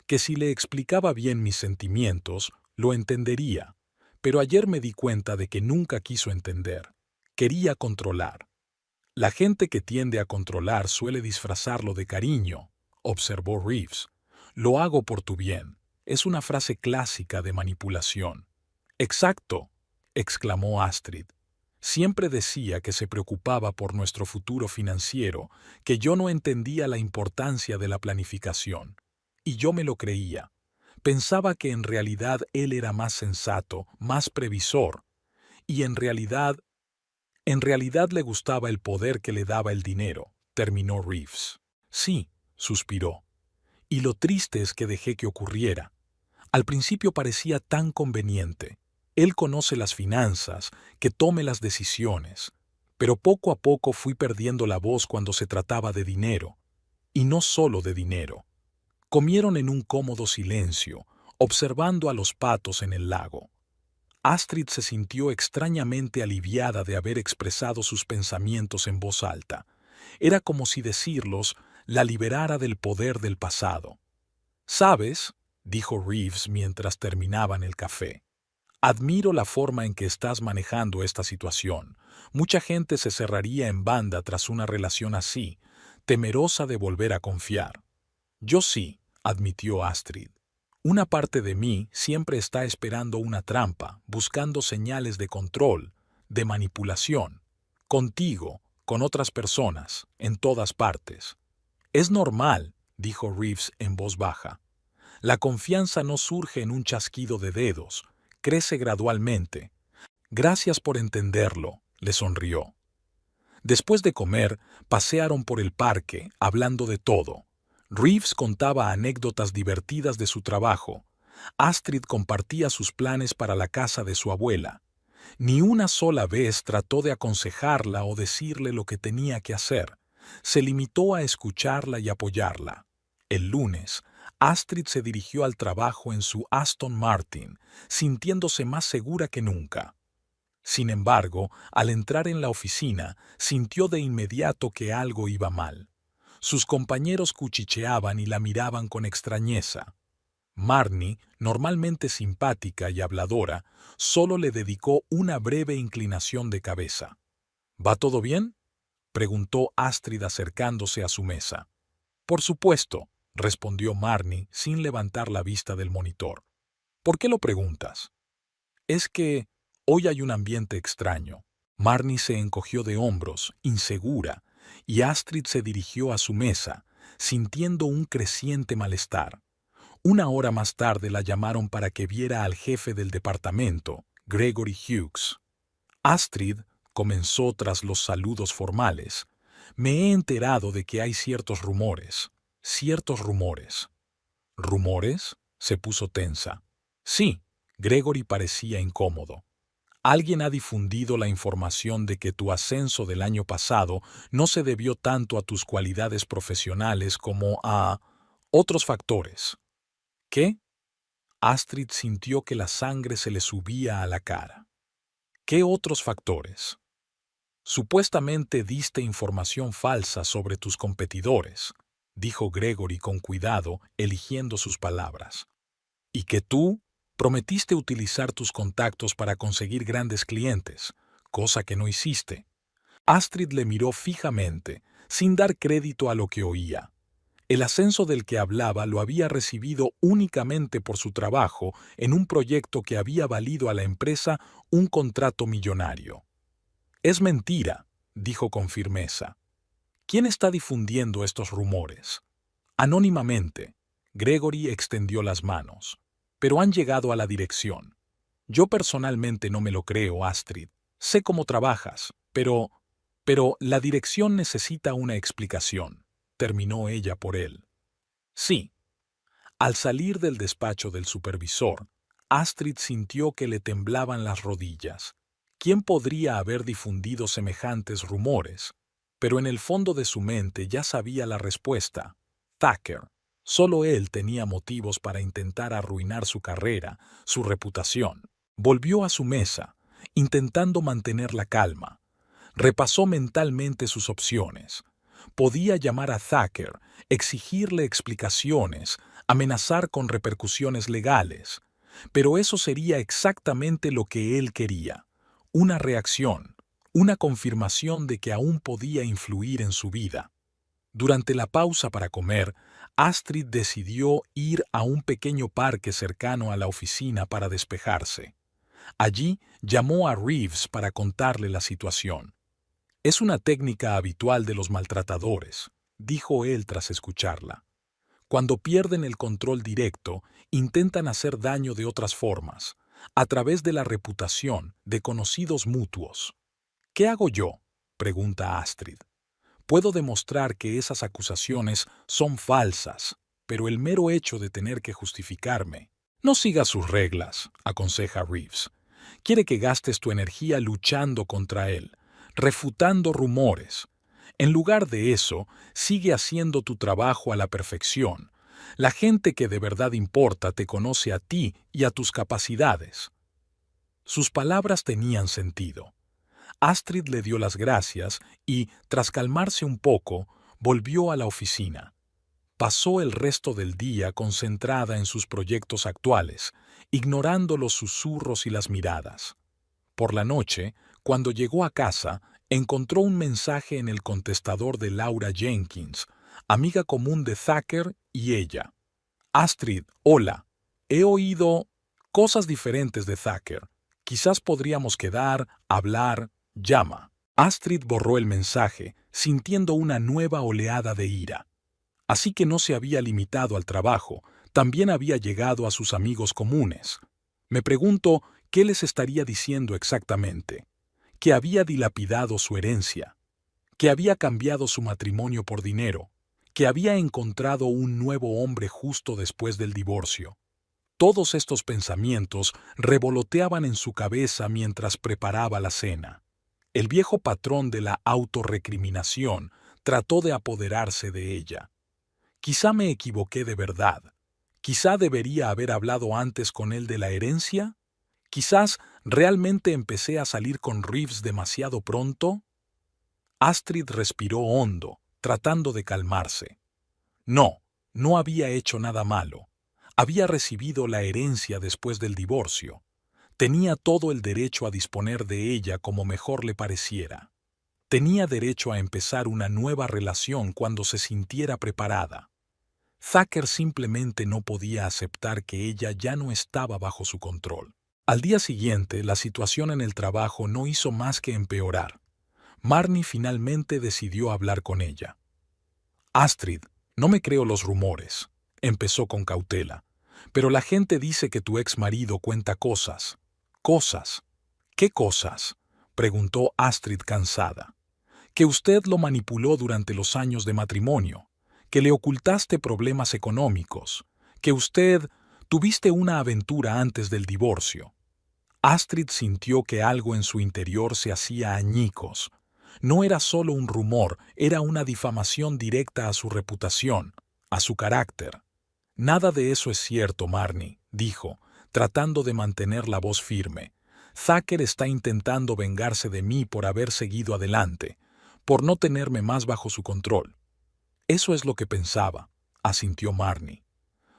«que si le explicaba bien mis sentimientos, lo entendería. Pero ayer me di cuenta de que nunca quiso entender. Quería controlar. La gente que tiende a controlar suele disfrazarlo de cariño», observó Reeves. «Lo hago por tu bien». Es una frase clásica de manipulación. «Exacto», exclamó Astrid. «Siempre decía que se preocupaba por nuestro futuro financiero, que yo no entendía la importancia de la planificación. Y yo me lo creía. Pensaba que en realidad él era más sensato, más previsor. Y en realidad le gustaba el poder que le daba el dinero», terminó Reeves. «Sí», suspiró. «Y lo triste es que dejé que ocurriera. Al principio parecía tan conveniente. Él conoce las finanzas, que tome las decisiones. Pero poco a poco fui perdiendo la voz cuando se trataba de dinero. Y no solo de dinero». Comieron en un cómodo silencio, observando a los patos en el lago. Astrid se sintió extrañamente aliviada de haber expresado sus pensamientos en voz alta. Era como si decirlos la liberara del poder del pasado. «¿Sabes?», dijo Reeves mientras terminaban el café. «Admiro la forma en que estás manejando esta situación. Mucha gente se cerraría en banda tras una relación así, temerosa de volver a confiar». «Yo sí», admitió Astrid. «Una parte de mí siempre está esperando una trampa, buscando señales de control, de manipulación. Contigo, con otras personas, en todas partes». «Es normal», dijo Reeves en voz baja. «La confianza no surge en un chasquido de dedos, crece gradualmente». «Gracias por entenderlo», le sonrió. Después de comer, pasearon por el parque, hablando de todo. Reeves contaba anécdotas divertidas de su trabajo. Astrid compartía sus planes para la casa de su abuela. Ni una sola vez trató de aconsejarla o decirle lo que tenía que hacer. Se limitó a escucharla y apoyarla. El lunes, Astrid se dirigió al trabajo en su Aston Martin, sintiéndose más segura que nunca. Sin embargo, al entrar en la oficina, sintió de inmediato que algo iba mal. Sus compañeros cuchicheaban y la miraban con extrañeza. Marnie, normalmente simpática y habladora, solo le dedicó una breve inclinación de cabeza. ¿Va todo bien?, preguntó Astrid acercándose a su mesa. Por supuesto, respondió Marnie sin levantar la vista del monitor. ¿Por qué lo preguntas? Es que hoy hay un ambiente extraño. Marnie se encogió de hombros, insegura, y Astrid se dirigió a su mesa, sintiendo un creciente malestar. Una hora más tarde la llamaron para que viera al jefe del departamento, Gregory Hughes. Astrid comenzó tras los saludos formales. Me he enterado de que hay ciertos rumores. Ciertos rumores. ¿Rumores? Se puso tensa. Sí, Gregory parecía incómodo. Alguien ha difundido la información de que tu ascenso del año pasado no se debió tanto a tus cualidades profesionales como a otros factores. ¿Qué? Astrid sintió que la sangre se le subía a la cara. ¿Qué otros factores? Supuestamente diste información falsa sobre tus competidores, dijo Gregory con cuidado, eligiendo sus palabras. Y que tú prometiste utilizar tus contactos para conseguir grandes clientes, cosa que no hiciste. Astrid le miró fijamente, sin dar crédito a lo que oía. El ascenso del que hablaba lo había recibido únicamente por su trabajo en un proyecto que había valido a la empresa un contrato millonario. Es mentira, dijo con firmeza. ¿Quién está difundiendo estos rumores? Anónimamente, Gregory extendió las manos. Pero han llegado a la dirección. Yo personalmente no me lo creo, Astrid. Sé cómo trabajas, pero la dirección necesita una explicación, terminó ella por él. Sí. Al salir del despacho del supervisor, Astrid sintió que le temblaban las rodillas. ¿Quién podría haber difundido semejantes rumores? Pero en el fondo de su mente ya sabía la respuesta. Thacker. Solo él tenía motivos para intentar arruinar su carrera, su reputación. Volvió a su mesa, intentando mantener la calma. Repasó mentalmente sus opciones. Podía llamar a Thacker, exigirle explicaciones, amenazar con repercusiones legales. Pero eso sería exactamente lo que él quería. Una reacción, una confirmación de que aún podía influir en su vida. Durante la pausa para comer, Astrid decidió ir a un pequeño parque cercano a la oficina para despejarse. Allí llamó a Reeves para contarle la situación. Es una técnica habitual de los maltratadores, dijo él tras escucharla. Cuando pierden el control directo, intentan hacer daño de otras formas, a través de la reputación de conocidos mutuos. ¿Qué hago yo?, pregunta Astrid. Puedo demostrar que esas acusaciones son falsas, pero el mero hecho de tener que justificarme. No sigas sus reglas, aconseja Reeves. Quiere que gastes tu energía luchando contra él, refutando rumores. En lugar de eso, sigue haciendo tu trabajo a la perfección. La gente que de verdad importa te conoce a ti y a tus capacidades. Sus palabras tenían sentido. Astrid le dio las gracias y, tras calmarse un poco, volvió a la oficina. Pasó el resto del día concentrada en sus proyectos actuales, ignorando los susurros y las miradas. Por la noche, cuando llegó a casa, encontró un mensaje en el contestador de Laura Jenkins, amiga común de Thacker y ella. Astrid, hola. He oído cosas diferentes de Thacker. Quizás podríamos quedar, hablar. Llama. Astrid borró el mensaje, sintiendo una nueva oleada de ira. Así que no se había limitado al trabajo, también había llegado a sus amigos comunes. Me pregunto qué les estaría diciendo exactamente. Que había dilapidado su herencia. Que había cambiado su matrimonio por dinero. Que había encontrado un nuevo hombre justo después del divorcio. Todos estos pensamientos revoloteaban en su cabeza mientras preparaba la cena. El viejo patrón de la autorrecriminación trató de apoderarse de ella. Quizá me equivoqué de verdad. Quizá debería haber hablado antes con él de la herencia. Quizás realmente empecé a salir con Reeves demasiado pronto. Astrid respiró hondo, tratando de calmarse. No, no había hecho nada malo. Había recibido la herencia después del divorcio. Tenía todo el derecho a disponer de ella como mejor le pareciera. Tenía derecho a empezar una nueva relación cuando se sintiera preparada. Thacker simplemente no podía aceptar que ella ya no estaba bajo su control. Al día siguiente, la situación en el trabajo no hizo más que empeorar. Marnie finalmente decidió hablar con ella. Astrid, no me creo los rumores, empezó con cautela, pero la gente dice que tu ex marido cuenta cosas. ¿Cosas? ¿Qué cosas?, preguntó Astrid cansada. Que usted lo manipuló durante los años de matrimonio, que le ocultaste problemas económicos, que usted tuviste una aventura antes del divorcio. Astrid sintió que algo en su interior se hacía añicos. No era solo un rumor, era una difamación directa a su reputación, a su carácter. Nada de eso es cierto, Marnie, dijo, tratando de mantener la voz firme. Thacker está intentando vengarse de mí por haber seguido adelante, por no tenerme más bajo su control. Eso es lo que pensaba, asintió Marnie.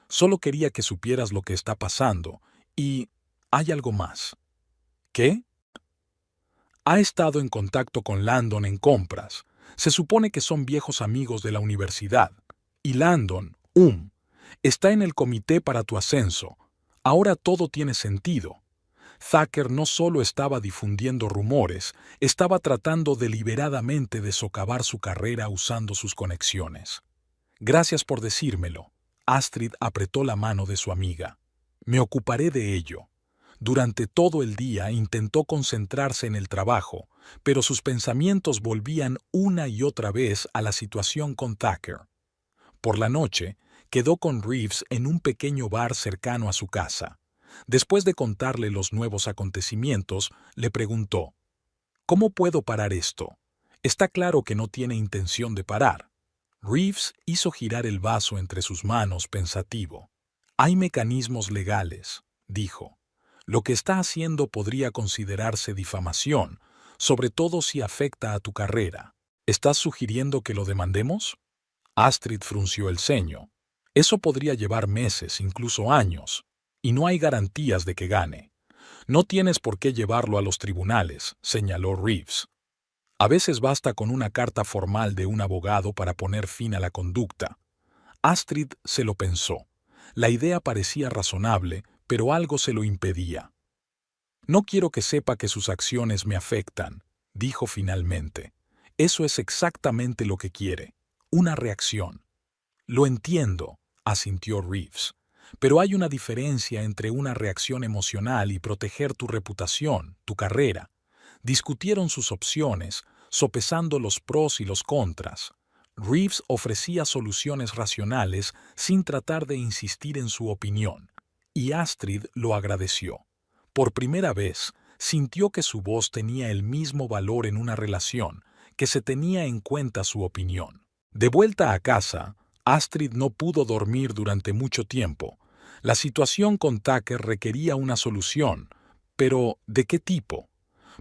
Solo quería que supieras lo que está pasando, y hay algo más. ¿Qué? Ha estado en contacto con Landon en compras. Se supone que son viejos amigos de la universidad. Y Landon, está en el comité para tu ascenso. Ahora todo tiene sentido. Thacker no solo estaba difundiendo rumores, estaba tratando deliberadamente de socavar su carrera usando sus conexiones. Gracias por decírmelo. Astrid apretó la mano de su amiga. Me ocuparé de ello. Durante todo el día intentó concentrarse en el trabajo, pero sus pensamientos volvían una y otra vez a la situación con Thacker. Por la noche, quedó con Reeves en un pequeño bar cercano a su casa. Después de contarle los nuevos acontecimientos, le preguntó, ¿cómo puedo parar esto? Está claro que no tiene intención de parar. Reeves hizo girar el vaso entre sus manos pensativo. Hay mecanismos legales, dijo. Lo que está haciendo podría considerarse difamación, sobre todo si afecta a tu carrera. ¿Estás sugiriendo que lo demandemos? Astrid frunció el ceño. Eso podría llevar meses, incluso años, y no hay garantías de que gane. No tienes por qué llevarlo a los tribunales, señaló Reeves. A veces basta con una carta formal de un abogado para poner fin a la conducta. Astrid se lo pensó. La idea parecía razonable, pero algo se lo impedía. No quiero que sepa que sus acciones me afectan, dijo finalmente. Eso es exactamente lo que quiere, una reacción. Lo entiendo, asintió Reeves, pero hay una diferencia entre una reacción emocional y proteger tu reputación, tu carrera. Discutieron sus opciones, sopesando los pros y los contras. Reeves ofrecía soluciones racionales sin tratar de insistir en su opinión, y Astrid lo agradeció. Por primera vez, sintió que su voz tenía el mismo valor en una relación, que se tenía en cuenta su opinión. De vuelta a casa, Astrid no pudo dormir durante mucho tiempo. La situación con Tucker requería una solución, pero ¿de qué tipo?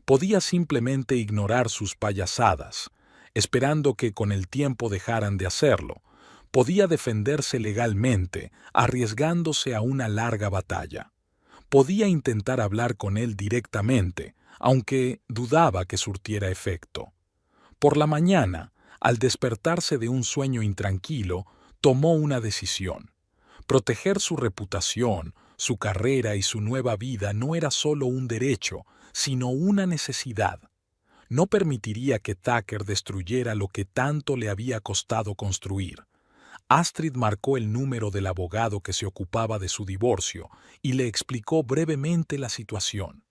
Podía simplemente ignorar sus payasadas, esperando que con el tiempo dejaran de hacerlo. Podía defenderse legalmente, arriesgándose a una larga batalla. Podía intentar hablar con él directamente, aunque dudaba que surtiera efecto. Por la mañana, al despertarse de un sueño intranquilo, tomó una decisión. Proteger su reputación, su carrera y su nueva vida no era solo un derecho, sino una necesidad. No permitiría que Tucker destruyera lo que tanto le había costado construir. Astrid marcó el número del abogado que se ocupaba de su divorcio y le explicó brevemente la situación.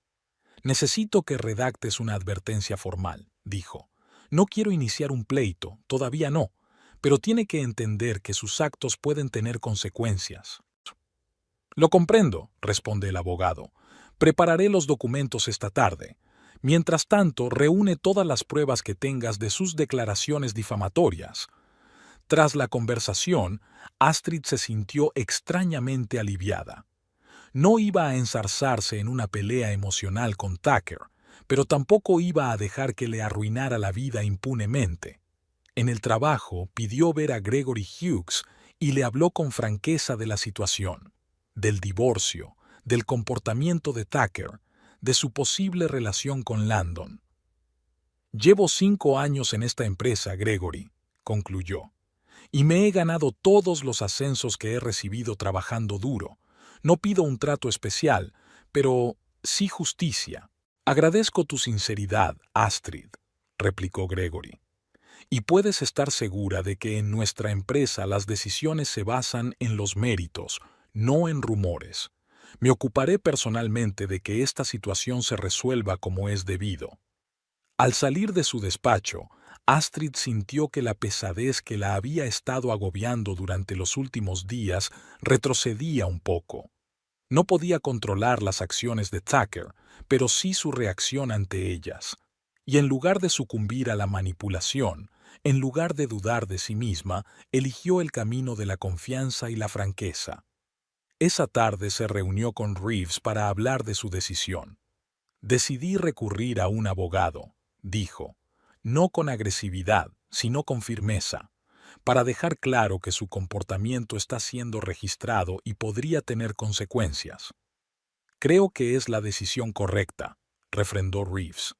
«Necesito que redactes una advertencia formal», dijo. «No quiero iniciar un pleito, todavía no, pero tiene que entender que sus actos pueden tener consecuencias». «Lo comprendo», responde el abogado. «Prepararé los documentos esta tarde. Mientras tanto, reúne todas las pruebas que tengas de sus declaraciones difamatorias». Tras la conversación, Astrid se sintió extrañamente aliviada. No iba a enzarzarse en una pelea emocional con Tucker, pero tampoco iba a dejar que le arruinara la vida impunemente. En el trabajo pidió ver a Gregory Hughes y le habló con franqueza de la situación, del divorcio, del comportamiento de Tucker, de su posible relación con Landon. «Llevo 5 años en esta empresa, Gregory», concluyó, «y me he ganado todos los ascensos que he recibido trabajando duro. No pido un trato especial, pero sí justicia». «Agradezco tu sinceridad, Astrid», replicó Gregory. «Y puedes estar segura de que en nuestra empresa las decisiones se basan en los méritos, no en rumores. Me ocuparé personalmente de que esta situación se resuelva como es debido». Al salir de su despacho, Astrid sintió que la pesadez que la había estado agobiando durante los últimos días retrocedía un poco. No podía controlar las acciones de Tucker, pero sí su reacción ante ellas. Y en lugar de sucumbir a la manipulación, en lugar de dudar de sí misma, eligió el camino de la confianza y la franqueza. Esa tarde se reunió con Reeves para hablar de su decisión. «Decidí recurrir a un abogado», dijo, «no con agresividad, sino con firmeza, para dejar claro que su comportamiento está siendo registrado y podría tener consecuencias». «Creo que es la decisión correcta», refrendó Reeves.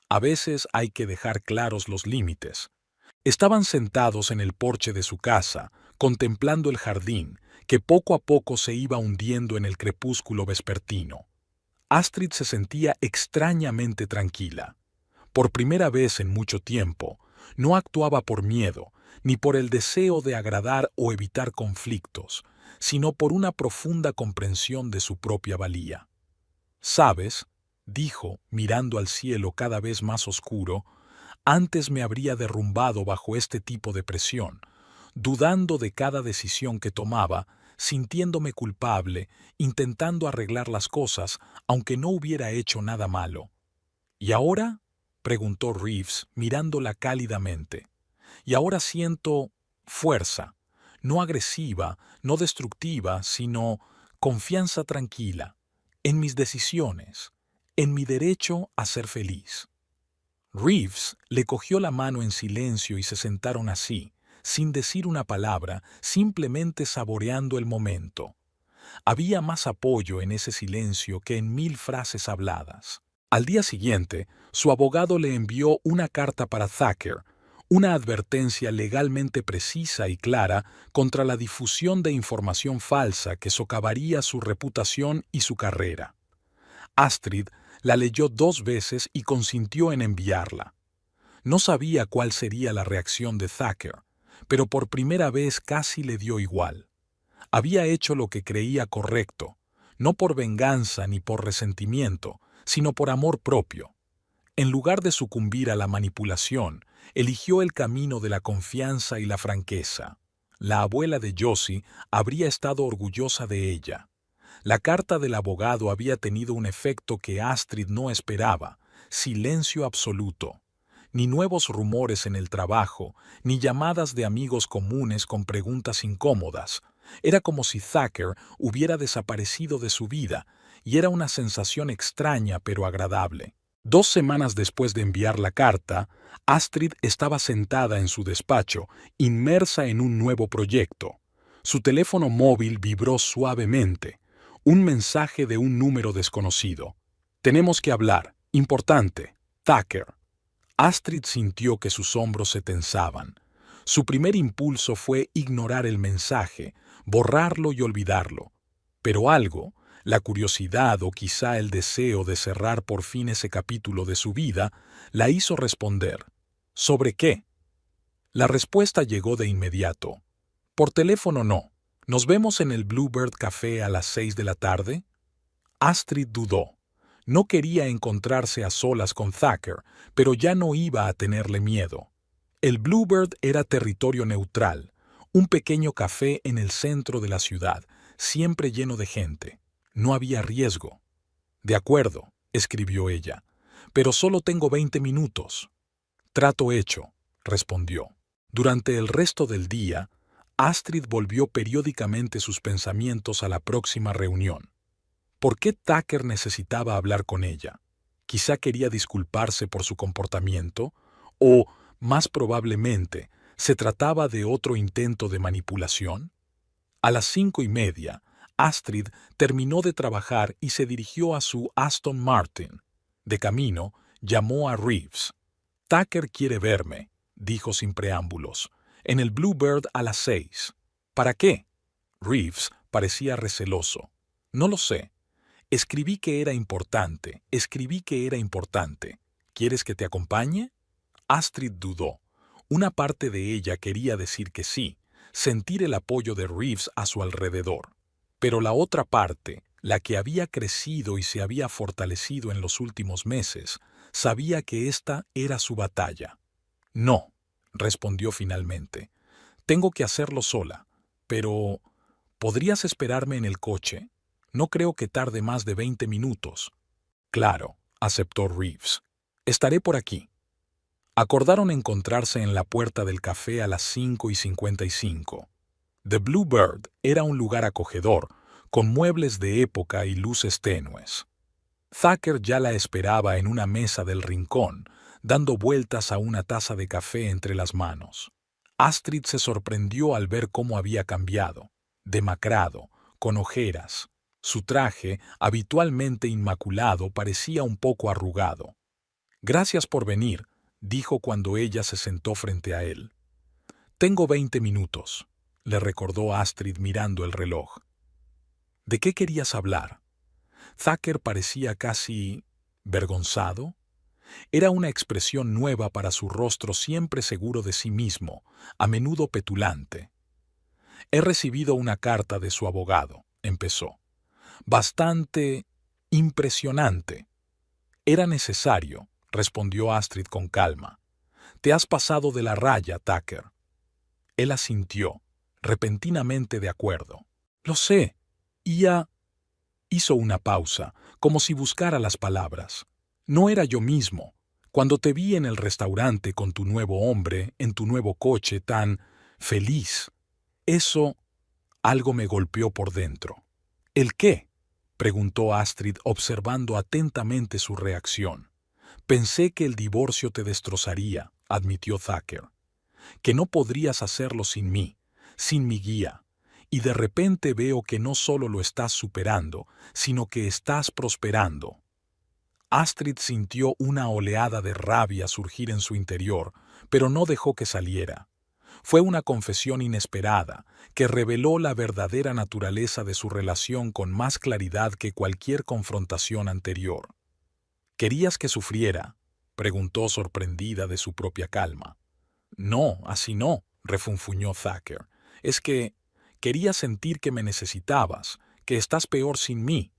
«A veces hay que dejar claros los límites». Estaban sentados en el porche de su casa, contemplando el jardín, que poco a poco se iba hundiendo en el crepúsculo vespertino. Astrid se sentía extrañamente tranquila. Por primera vez en mucho tiempo, no actuaba por miedo, ni por el deseo de agradar o evitar conflictos, sino por una profunda comprensión de su propia valía. «¿Sabes?», dijo, mirando al cielo cada vez más oscuro, «antes me habría derrumbado bajo este tipo de presión, dudando de cada decisión que tomaba, sintiéndome culpable, intentando arreglar las cosas, aunque no hubiera hecho nada malo. ¿Y ahora?», preguntó Reeves, mirándola cálidamente. «Y ahora siento fuerza, no agresiva, no destructiva, sino confianza tranquila, en mis decisiones, en mi derecho a ser feliz». Reeves le cogió la mano en silencio y se sentaron así, sin decir una palabra, simplemente saboreando el momento. Había más apoyo en ese silencio que en 1000 frases habladas. Al día siguiente, su abogado le envió una carta para Tucker, una advertencia legalmente precisa y clara contra la difusión de información falsa que socavaría su reputación y su carrera. Astrid la leyó 2 veces y consintió en enviarla. No sabía cuál sería la reacción de Tucker, pero por primera vez casi le dio igual. Había hecho lo que creía correcto, no por venganza ni por resentimiento, sino por amor propio. En lugar de sucumbir a la manipulación, eligió el camino de la confianza y la franqueza. La abuela de Josie habría estado orgullosa de ella. La carta del abogado había tenido un efecto que Astrid no esperaba: silencio absoluto. Ni nuevos rumores en el trabajo, ni llamadas de amigos comunes con preguntas incómodas. Era como si Tucker hubiera desaparecido de su vida, y era una sensación extraña pero agradable. 2 semanas después de enviar la carta, Astrid estaba sentada en su despacho, inmersa en un nuevo proyecto. Su teléfono móvil vibró suavemente. Un mensaje de un número desconocido. «Tenemos que hablar. Importante. Tucker». Astrid sintió que sus hombros se tensaban. Su primer impulso fue ignorar el mensaje, borrarlo y olvidarlo. Pero algo, la curiosidad o quizá el deseo de cerrar por fin ese capítulo de su vida, la hizo responder. «¿Sobre qué?». La respuesta llegó de inmediato. «Por teléfono no. ¿Nos vemos en el Bluebird Café a las 6 de la tarde?» Astrid dudó. No quería encontrarse a solas con Tucker, pero ya no iba a tenerle miedo. El Bluebird era territorio neutral, un pequeño café en el centro de la ciudad, siempre lleno de gente. No había riesgo. «De acuerdo», escribió ella, «pero solo tengo 20 minutos». «Trato hecho», respondió. Durante el resto del día, Astrid volvió periódicamente sus pensamientos a la próxima reunión. ¿Por qué Tucker necesitaba hablar con ella? Quizá quería disculparse por su comportamiento, o, más probablemente, se trataba de otro intento de manipulación. A las 5:30, Astrid terminó de trabajar y se dirigió a su Aston Martin. De camino, llamó a Reeves. «Tucker quiere verme», dijo sin preámbulos, «en el Bluebird a las 6». «¿Para qué?» Reeves parecía receloso. «No lo sé. Escribí que era importante. ¿Quieres que te acompañe?» Astrid dudó. Una parte de ella quería decir que sí, sentir el apoyo de Reeves a su alrededor. Pero la otra parte, la que había crecido y se había fortalecido en los últimos meses, sabía que esta era su batalla. «No», respondió finalmente. «Tengo que hacerlo sola. Pero, ¿podrías esperarme en el coche? No creo que tarde más de 20 minutos». «Claro», aceptó Reeves. «Estaré por aquí». Acordaron encontrarse en la puerta del café a las 5:55. The Bluebird era un lugar acogedor, con muebles de época y luces tenues. Tucker ya la esperaba en una mesa del rincón, dando vueltas a una taza de café entre las manos. Astrid se sorprendió al ver cómo había cambiado, demacrado, con ojeras. Su traje, habitualmente inmaculado, parecía un poco arrugado. «Gracias por venir», dijo cuando ella se sentó frente a él. «Tengo 20 minutos», le recordó Astrid mirando el reloj. «¿De qué querías hablar?» Tucker parecía casi vergonzado. Era una expresión nueva para su rostro siempre seguro de sí mismo, a menudo petulante. «He recibido una carta de su abogado», empezó. «Bastante impresionante». «Era necesario», respondió Astrid con calma. «Te has pasado de la raya, Tucker». Él asintió, repentinamente de acuerdo. «Lo sé». Hizo una pausa, como si buscara las palabras. «No era yo mismo. Cuando te vi en el restaurante con tu nuevo hombre, en tu nuevo coche, tan feliz. Eso, algo me golpeó por dentro». «¿El qué?», preguntó Astrid observando atentamente su reacción. «Pensé que el divorcio te destrozaría», admitió Tucker. «Que no podrías hacerlo sin mí, sin mi guía. Y de repente veo que no solo lo estás superando, sino que estás prosperando». Astrid sintió una oleada de rabia surgir en su interior, pero no dejó que saliera. Fue una confesión inesperada, que reveló la verdadera naturaleza de su relación con más claridad que cualquier confrontación anterior. «¿Querías que sufriera?», preguntó sorprendida de su propia calma. «No, así no», refunfuñó Tucker. «Es que quería sentir que me necesitabas, que estás peor sin mí».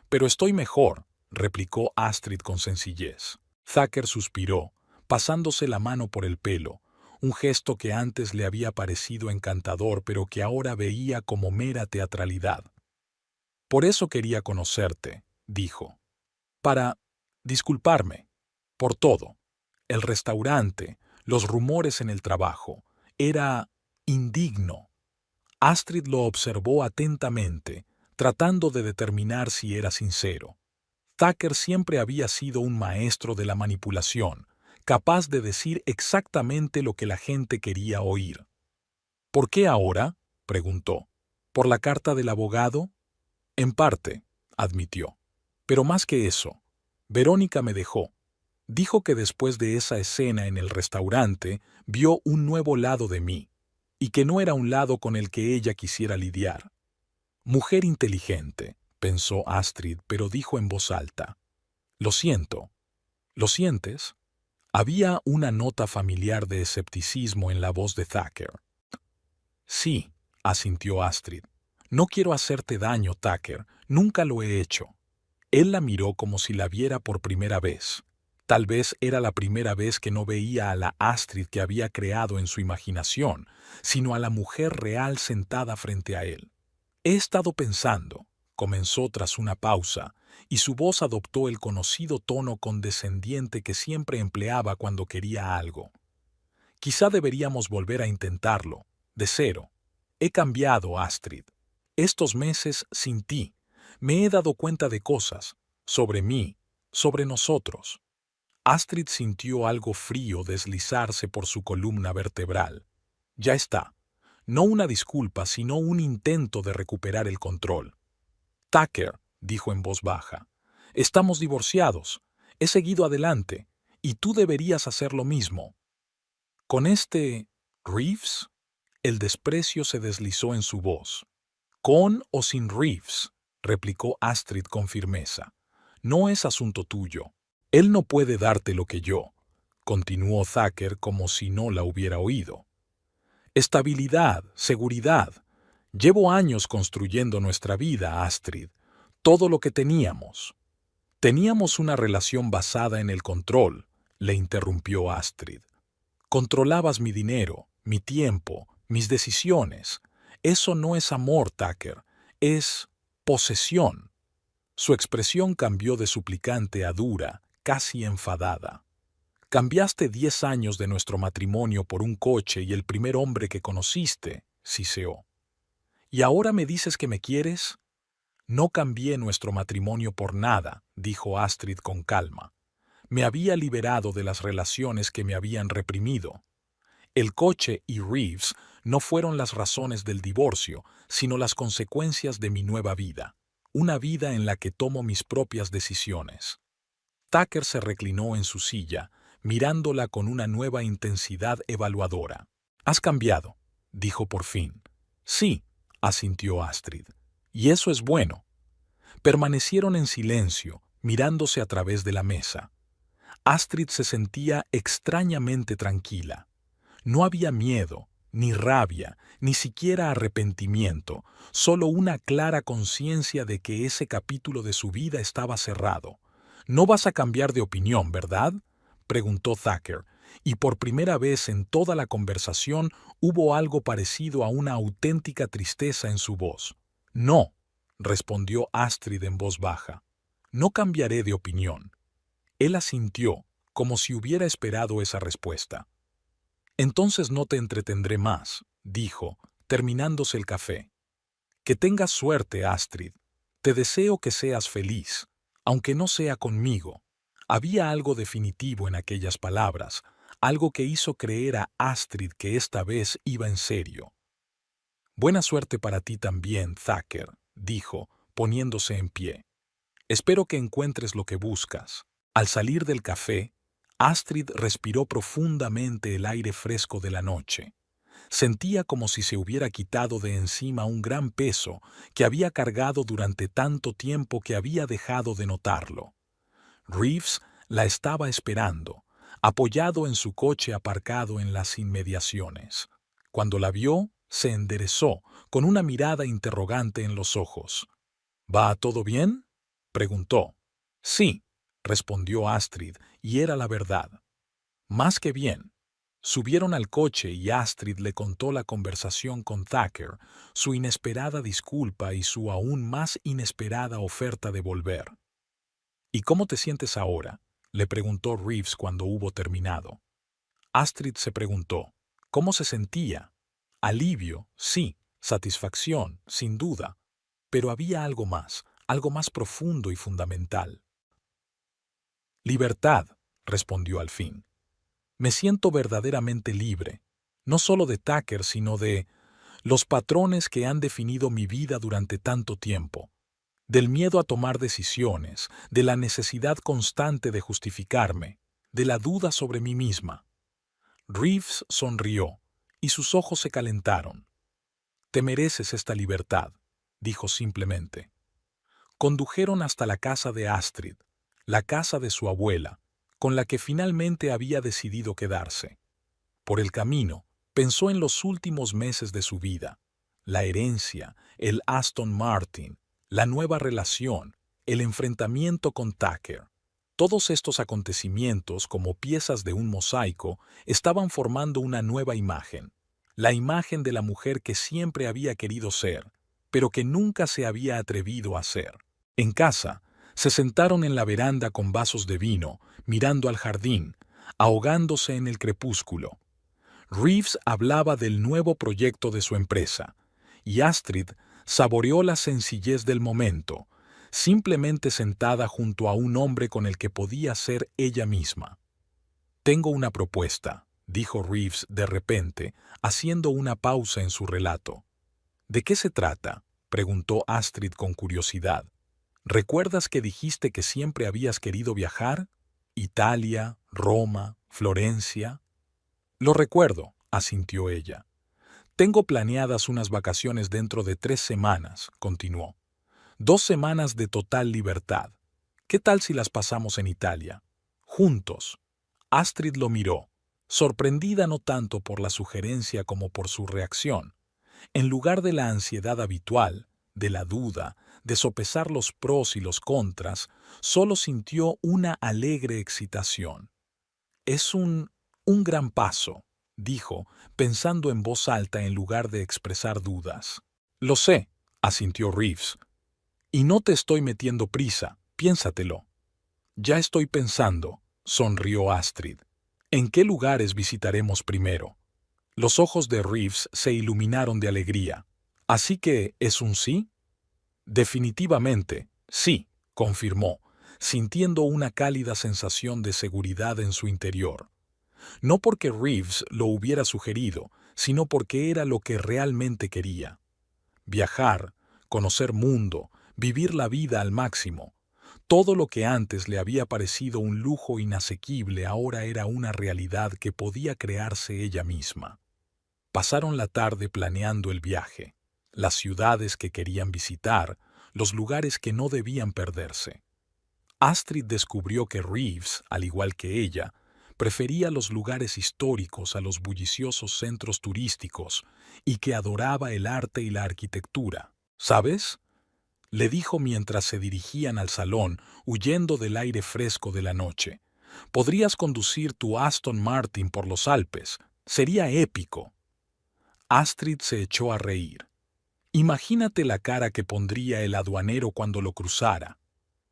«Pero estoy mejor», replicó Astrid con sencillez. Tucker suspiró, pasándose la mano por el pelo, un gesto que antes le había parecido encantador pero que ahora veía como mera teatralidad. «Por eso quería conocerte», dijo. «Para disculparme. Por todo. El restaurante, los rumores en el trabajo. Era indigno». Astrid lo observó atentamente, tratando de determinar si era sincero. Tucker siempre había sido un maestro de la manipulación, capaz de decir exactamente lo que la gente quería oír. «¿Por qué ahora?», preguntó. «¿Por la carta del abogado?» «En parte», admitió. «Pero más que eso, Verónica me dejó. Dijo que después de esa escena en el restaurante vio un nuevo lado de mí, y que no era un lado con el que ella quisiera lidiar». «Mujer inteligente», pensó Astrid, pero dijo en voz alta. «Lo siento». «¿Lo sientes?». Había una nota familiar de escepticismo en la voz de Tucker. «Sí», asintió Astrid. «No quiero hacerte daño, Tucker. Nunca lo he hecho». Él la miró como si la viera por primera vez. Tal vez era la primera vez que no veía a la Astrid que había creado en su imaginación, sino a la mujer real sentada frente a él. «He estado pensando», comenzó tras una pausa, y su voz adoptó el conocido tono condescendiente que siempre empleaba cuando quería algo. «Quizá deberíamos volver a intentarlo, de cero. He cambiado, Astrid. Estos meses sin ti Me he dado cuenta de cosas, sobre mí, sobre nosotros. Astrid sintió algo frío deslizarse por su columna vertebral. Ya está. No una disculpa, sino un intento de recuperar el control. Tucker, dijo en voz baja, estamos divorciados. He seguido adelante, y tú deberías hacer lo mismo. Con este Reeves, el desprecio se deslizó en su voz. Con o sin Reeves, replicó Astrid con firmeza. No es asunto tuyo. Él no puede darte lo que yo, continuó Tucker como si no la hubiera oído. Estabilidad, seguridad. Llevo años construyendo nuestra vida, Astrid. Todo lo que teníamos. Teníamos una relación basada en el control, le interrumpió Astrid. Controlabas mi dinero, mi tiempo, mis decisiones. Eso no es amor, Tucker. Es posesión. Su expresión cambió de suplicante a dura, casi enfadada. Cambiaste 10 años de nuestro matrimonio por un coche y el primer hombre que conociste, siseó. ¿Y ahora me dices que me quieres? No cambié nuestro matrimonio por nada, dijo Astrid con calma. Me había liberado de las relaciones que me habían reprimido. El coche y Reeves no fueron las razones del divorcio, sino las consecuencias de mi nueva vida. Una vida en la que tomo mis propias decisiones. Tucker se reclinó en su silla, mirándola con una nueva intensidad evaluadora. «Has cambiado», dijo por fin. «Sí», asintió Astrid. «Y eso es bueno». Permanecieron en silencio, mirándose a través de la mesa. Astrid se sentía extrañamente tranquila. No había miedo, ni rabia, ni siquiera arrepentimiento, solo una clara conciencia de que ese capítulo de su vida estaba cerrado. «No vas a cambiar de opinión, ¿verdad?», preguntó Tucker, y por primera vez en toda la conversación hubo algo parecido a una auténtica tristeza en su voz. «No», respondió Astrid en voz baja. «No cambiaré de opinión». Él asintió, como si hubiera esperado esa respuesta. «Entonces no te entretendré más», dijo, terminándose el café. «Que tengas suerte, Astrid. Te deseo que seas feliz, aunque no sea conmigo». Había algo definitivo en aquellas palabras, algo que hizo creer a Astrid que esta vez iba en serio. «Buena suerte para ti también, Tucker», dijo, poniéndose en pie. «Espero que encuentres lo que buscas». Al salir del café, Astrid respiró profundamente el aire fresco de la noche. Sentía como si se hubiera quitado de encima un gran peso que había cargado durante tanto tiempo que había dejado de notarlo. Reeves la estaba esperando, apoyado en su coche aparcado en las inmediaciones. Cuando la vio, se enderezó, con una mirada interrogante en los ojos. «¿Va todo bien?», preguntó. «Sí», respondió Astrid, y era la verdad. «Más que bien». Subieron al coche y Astrid le contó la conversación con Tucker, su inesperada disculpa y su aún más inesperada oferta de volver. «¿Y cómo te sientes ahora?», le preguntó Reeves cuando hubo terminado. Astrid se preguntó, ¿cómo se sentía? Alivio, sí, satisfacción, sin duda, pero había algo más profundo y fundamental. «Libertad», respondió al fin. «Me siento verdaderamente libre, no solo de Tucker, sino de los patrones que han definido mi vida durante tanto tiempo, del miedo a tomar decisiones, de la necesidad constante de justificarme, de la duda sobre mí misma». Reeves sonrió, y sus ojos se calentaron. «Te mereces esta libertad», dijo simplemente. Condujeron hasta la casa de Astrid, la casa de su abuela, con la que finalmente había decidido quedarse. Por el camino, pensó en los últimos meses de su vida, la herencia, el Aston Martin, la nueva relación, el enfrentamiento con Tucker. Todos estos acontecimientos, como piezas de un mosaico, estaban formando una nueva imagen, la imagen de la mujer que siempre había querido ser, pero que nunca se había atrevido a ser. En casa, se sentaron en la veranda con vasos de vino, mirando al jardín, ahogándose en el crepúsculo. Reeves hablaba del nuevo proyecto de su empresa, y Astrid saboreó la sencillez del momento, simplemente sentada junto a un hombre con el que podía ser ella misma. «Tengo una propuesta», dijo Reeves de repente, haciendo una pausa en su relato. «¿De qué se trata?», preguntó Astrid con curiosidad. «¿Recuerdas que dijiste que siempre habías querido viajar? Italia, Roma, Florencia». «Lo recuerdo», asintió ella. «Tengo planeadas unas vacaciones dentro de 3 semanas», continuó. 2 semanas de total libertad. ¿Qué tal si las pasamos en Italia? Juntos. Astrid lo miró, sorprendida no tanto por la sugerencia como por su reacción. En lugar de la ansiedad habitual, de la duda, de sopesar los pros y los contras, solo sintió una alegre excitación. «Es un gran paso», dijo, pensando en voz alta en lugar de expresar dudas. «Lo sé», asintió Reeves. «Y no te estoy metiendo prisa, piénsatelo». «Ya estoy pensando», sonrió Astrid. «¿En qué lugares visitaremos primero?». Los ojos de Reeves se iluminaron de alegría. «¿Así que es un sí?». «Definitivamente, sí», confirmó, sintiendo una cálida sensación de seguridad en su interior. No porque Reeves lo hubiera sugerido, sino porque era lo que realmente quería. Viajar, conocer mundo, vivir la vida al máximo. Todo lo que antes le había parecido un lujo inasequible ahora era una realidad que podía crearse ella misma. Pasaron la tarde planeando el viaje, las ciudades que querían visitar, los lugares que no debían perderse. Astrid descubrió que Reeves, al igual que ella, prefería los lugares históricos a los bulliciosos centros turísticos y que adoraba el arte y la arquitectura. «¿Sabes?», le dijo mientras se dirigían al salón, huyendo del aire fresco de la noche. «Podrías conducir tu Aston Martin por los Alpes. Sería épico». Astrid se echó a reír. «Imagínate la cara que pondría el aduanero cuando lo cruzara».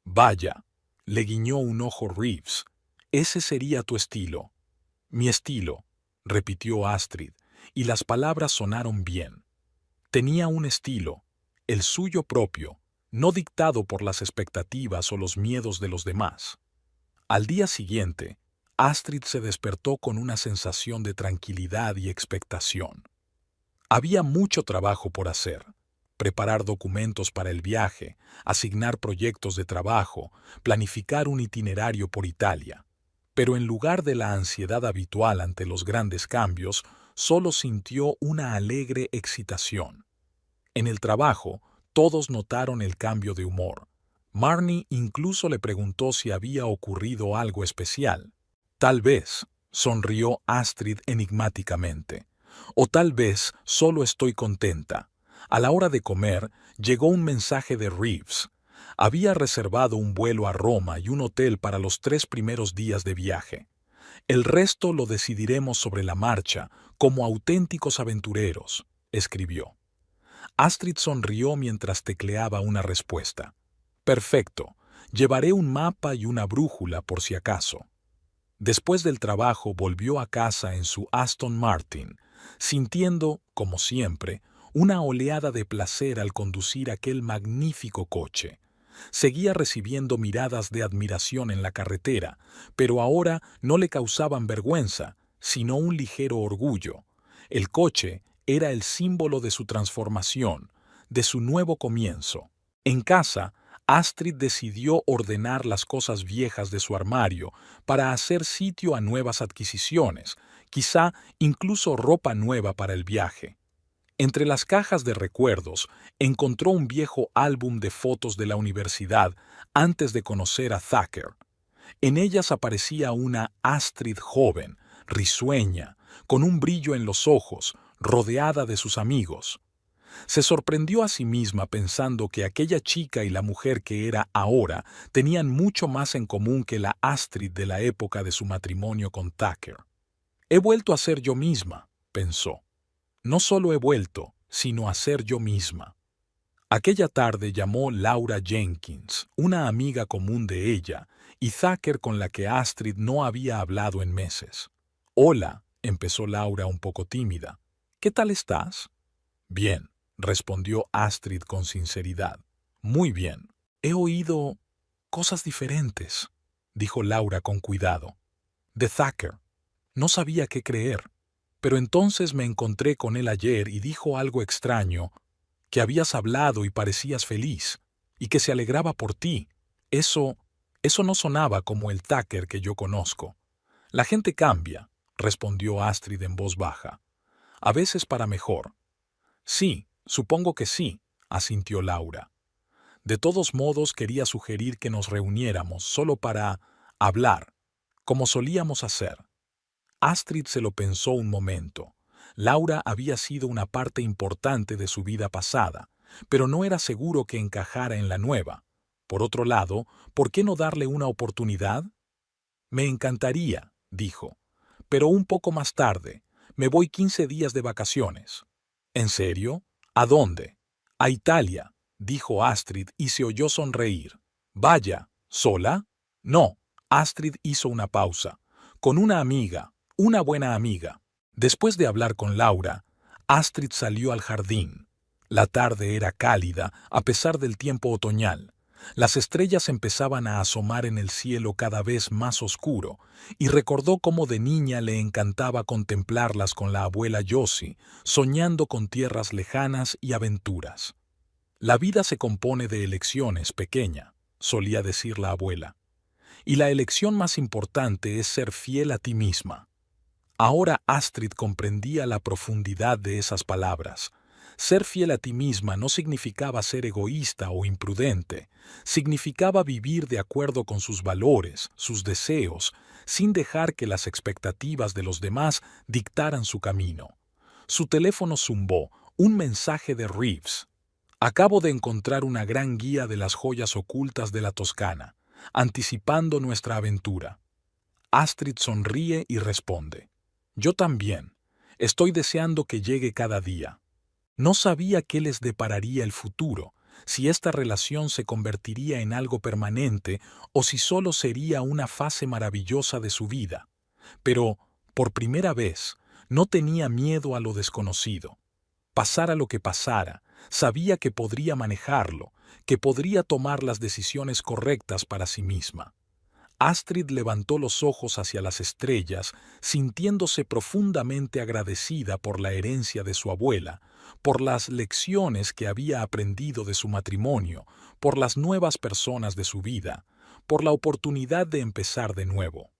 «Vaya», le guiñó un ojo Reeves. «Ese sería tu estilo». «Mi estilo», repitió Astrid, y las palabras sonaron bien. Tenía un estilo, el suyo propio, no dictado por las expectativas o los miedos de los demás. Al día siguiente, Astrid se despertó con una sensación de tranquilidad y expectación. Había mucho trabajo por hacer. Preparar documentos para el viaje, asignar proyectos de trabajo, planificar un itinerario por Italia. Pero en lugar de la ansiedad habitual ante los grandes cambios, solo sintió una alegre excitación. En el trabajo, todos notaron el cambio de humor. Marnie incluso le preguntó si había ocurrido algo especial. «Tal vez», sonrió Astrid enigmáticamente. «O tal vez solo estoy contenta». A la hora de comer, llegó un mensaje de Reeves. Había reservado un vuelo a Roma y un hotel para los 3 primeros días de viaje. «El resto lo decidiremos sobre la marcha, como auténticos aventureros», escribió. Astrid sonrió mientras tecleaba una respuesta. «Perfecto. Llevaré un mapa y una brújula por si acaso». Después del trabajo volvió a casa en su Aston Martin, sintiendo, como siempre, una oleada de placer al conducir aquel magnífico coche. Seguía recibiendo miradas de admiración en la carretera, pero ahora no le causaban vergüenza, sino un ligero orgullo. El coche era el símbolo de su transformación, de su nuevo comienzo. En casa, Astrid decidió ordenar las cosas viejas de su armario para hacer sitio a nuevas adquisiciones, quizá incluso ropa nueva para el viaje. Entre las cajas de recuerdos encontró un viejo álbum de fotos de la universidad antes de conocer a Thacker. En ellas aparecía una Astrid joven, risueña, con un brillo en los ojos, rodeada de sus amigos. Se sorprendió a sí misma pensando que aquella chica y la mujer que era ahora tenían mucho más en común que la Astrid de la época de su matrimonio con Thacker. «He vuelto a ser yo misma», pensó. «No solo he vuelto, sino a ser yo misma». Aquella tarde llamó Laura Jenkins, una amiga común de ella, y Thacker con la que Astrid no había hablado en meses. «Hola», empezó Laura un poco tímida. «¿Qué tal estás?». «Bien», respondió Astrid con sinceridad. «Muy bien». He oído cosas diferentes, dijo Laura con cuidado. De Thacker. No sabía qué creer, pero entonces me encontré con él ayer y dijo algo extraño, que habías hablado y parecías feliz, y que se alegraba por ti. Eso no sonaba como el Thacker que yo conozco. La gente cambia, respondió Astrid en voz baja. A veces para mejor. Sí, supongo que sí, asintió Laura. De todos modos quería sugerir que nos reuniéramos solo para hablar, como solíamos hacer. Astrid se lo pensó un momento. Laura había sido una parte importante de su vida pasada, pero no era seguro que encajara en la nueva. Por otro lado, ¿por qué no darle una oportunidad? Me encantaría, dijo, pero un poco más tarde. Me voy 15 días de vacaciones. ¿En serio? ¿A dónde? A Italia, dijo Astrid y se oyó sonreír. Vaya, ¿sola? No, Astrid hizo una pausa. Con una amiga, una buena amiga. Después de hablar con Laura, Astrid salió al jardín. La tarde era cálida a pesar del tiempo otoñal. Las estrellas empezaban a asomar en el cielo cada vez más oscuro, y recordó cómo de niña le encantaba contemplarlas con la abuela Josie, soñando con tierras lejanas y aventuras. La vida se compone de elecciones, pequeña, solía decir la abuela, y la elección más importante es ser fiel a ti misma. Ahora Astrid comprendía la profundidad de esas palabras. Ser fiel a ti misma no significaba ser egoísta o imprudente, significaba vivir de acuerdo con sus valores, sus deseos, sin dejar que las expectativas de los demás dictaran su camino. Su teléfono zumbó, un mensaje de Reeves. Acabo de encontrar una gran guía de las joyas ocultas de la Toscana, anticipando nuestra aventura. Astrid sonríe y responde. Yo también. Estoy deseando que llegue cada día. No sabía qué les depararía el futuro, si esta relación se convertiría en algo permanente o si solo sería una fase maravillosa de su vida. Pero, por primera vez, no tenía miedo a lo desconocido. Pasara lo que pasara, sabía que podría manejarlo, que podría tomar las decisiones correctas para sí misma. Astrid levantó los ojos hacia las estrellas, sintiéndose profundamente agradecida por la herencia de su abuela, por las lecciones que había aprendido de su matrimonio, por las nuevas personas de su vida, por la oportunidad de empezar de nuevo.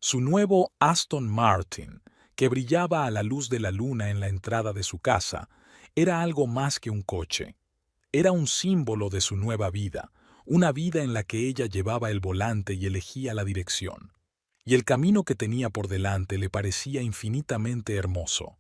Su nuevo Aston Martin, que brillaba a la luz de la luna en la entrada de su casa, era algo más que un coche. Era un símbolo de su nueva vida, una vida en la que ella llevaba el volante y elegía la dirección. Y el camino que tenía por delante le parecía infinitamente hermoso.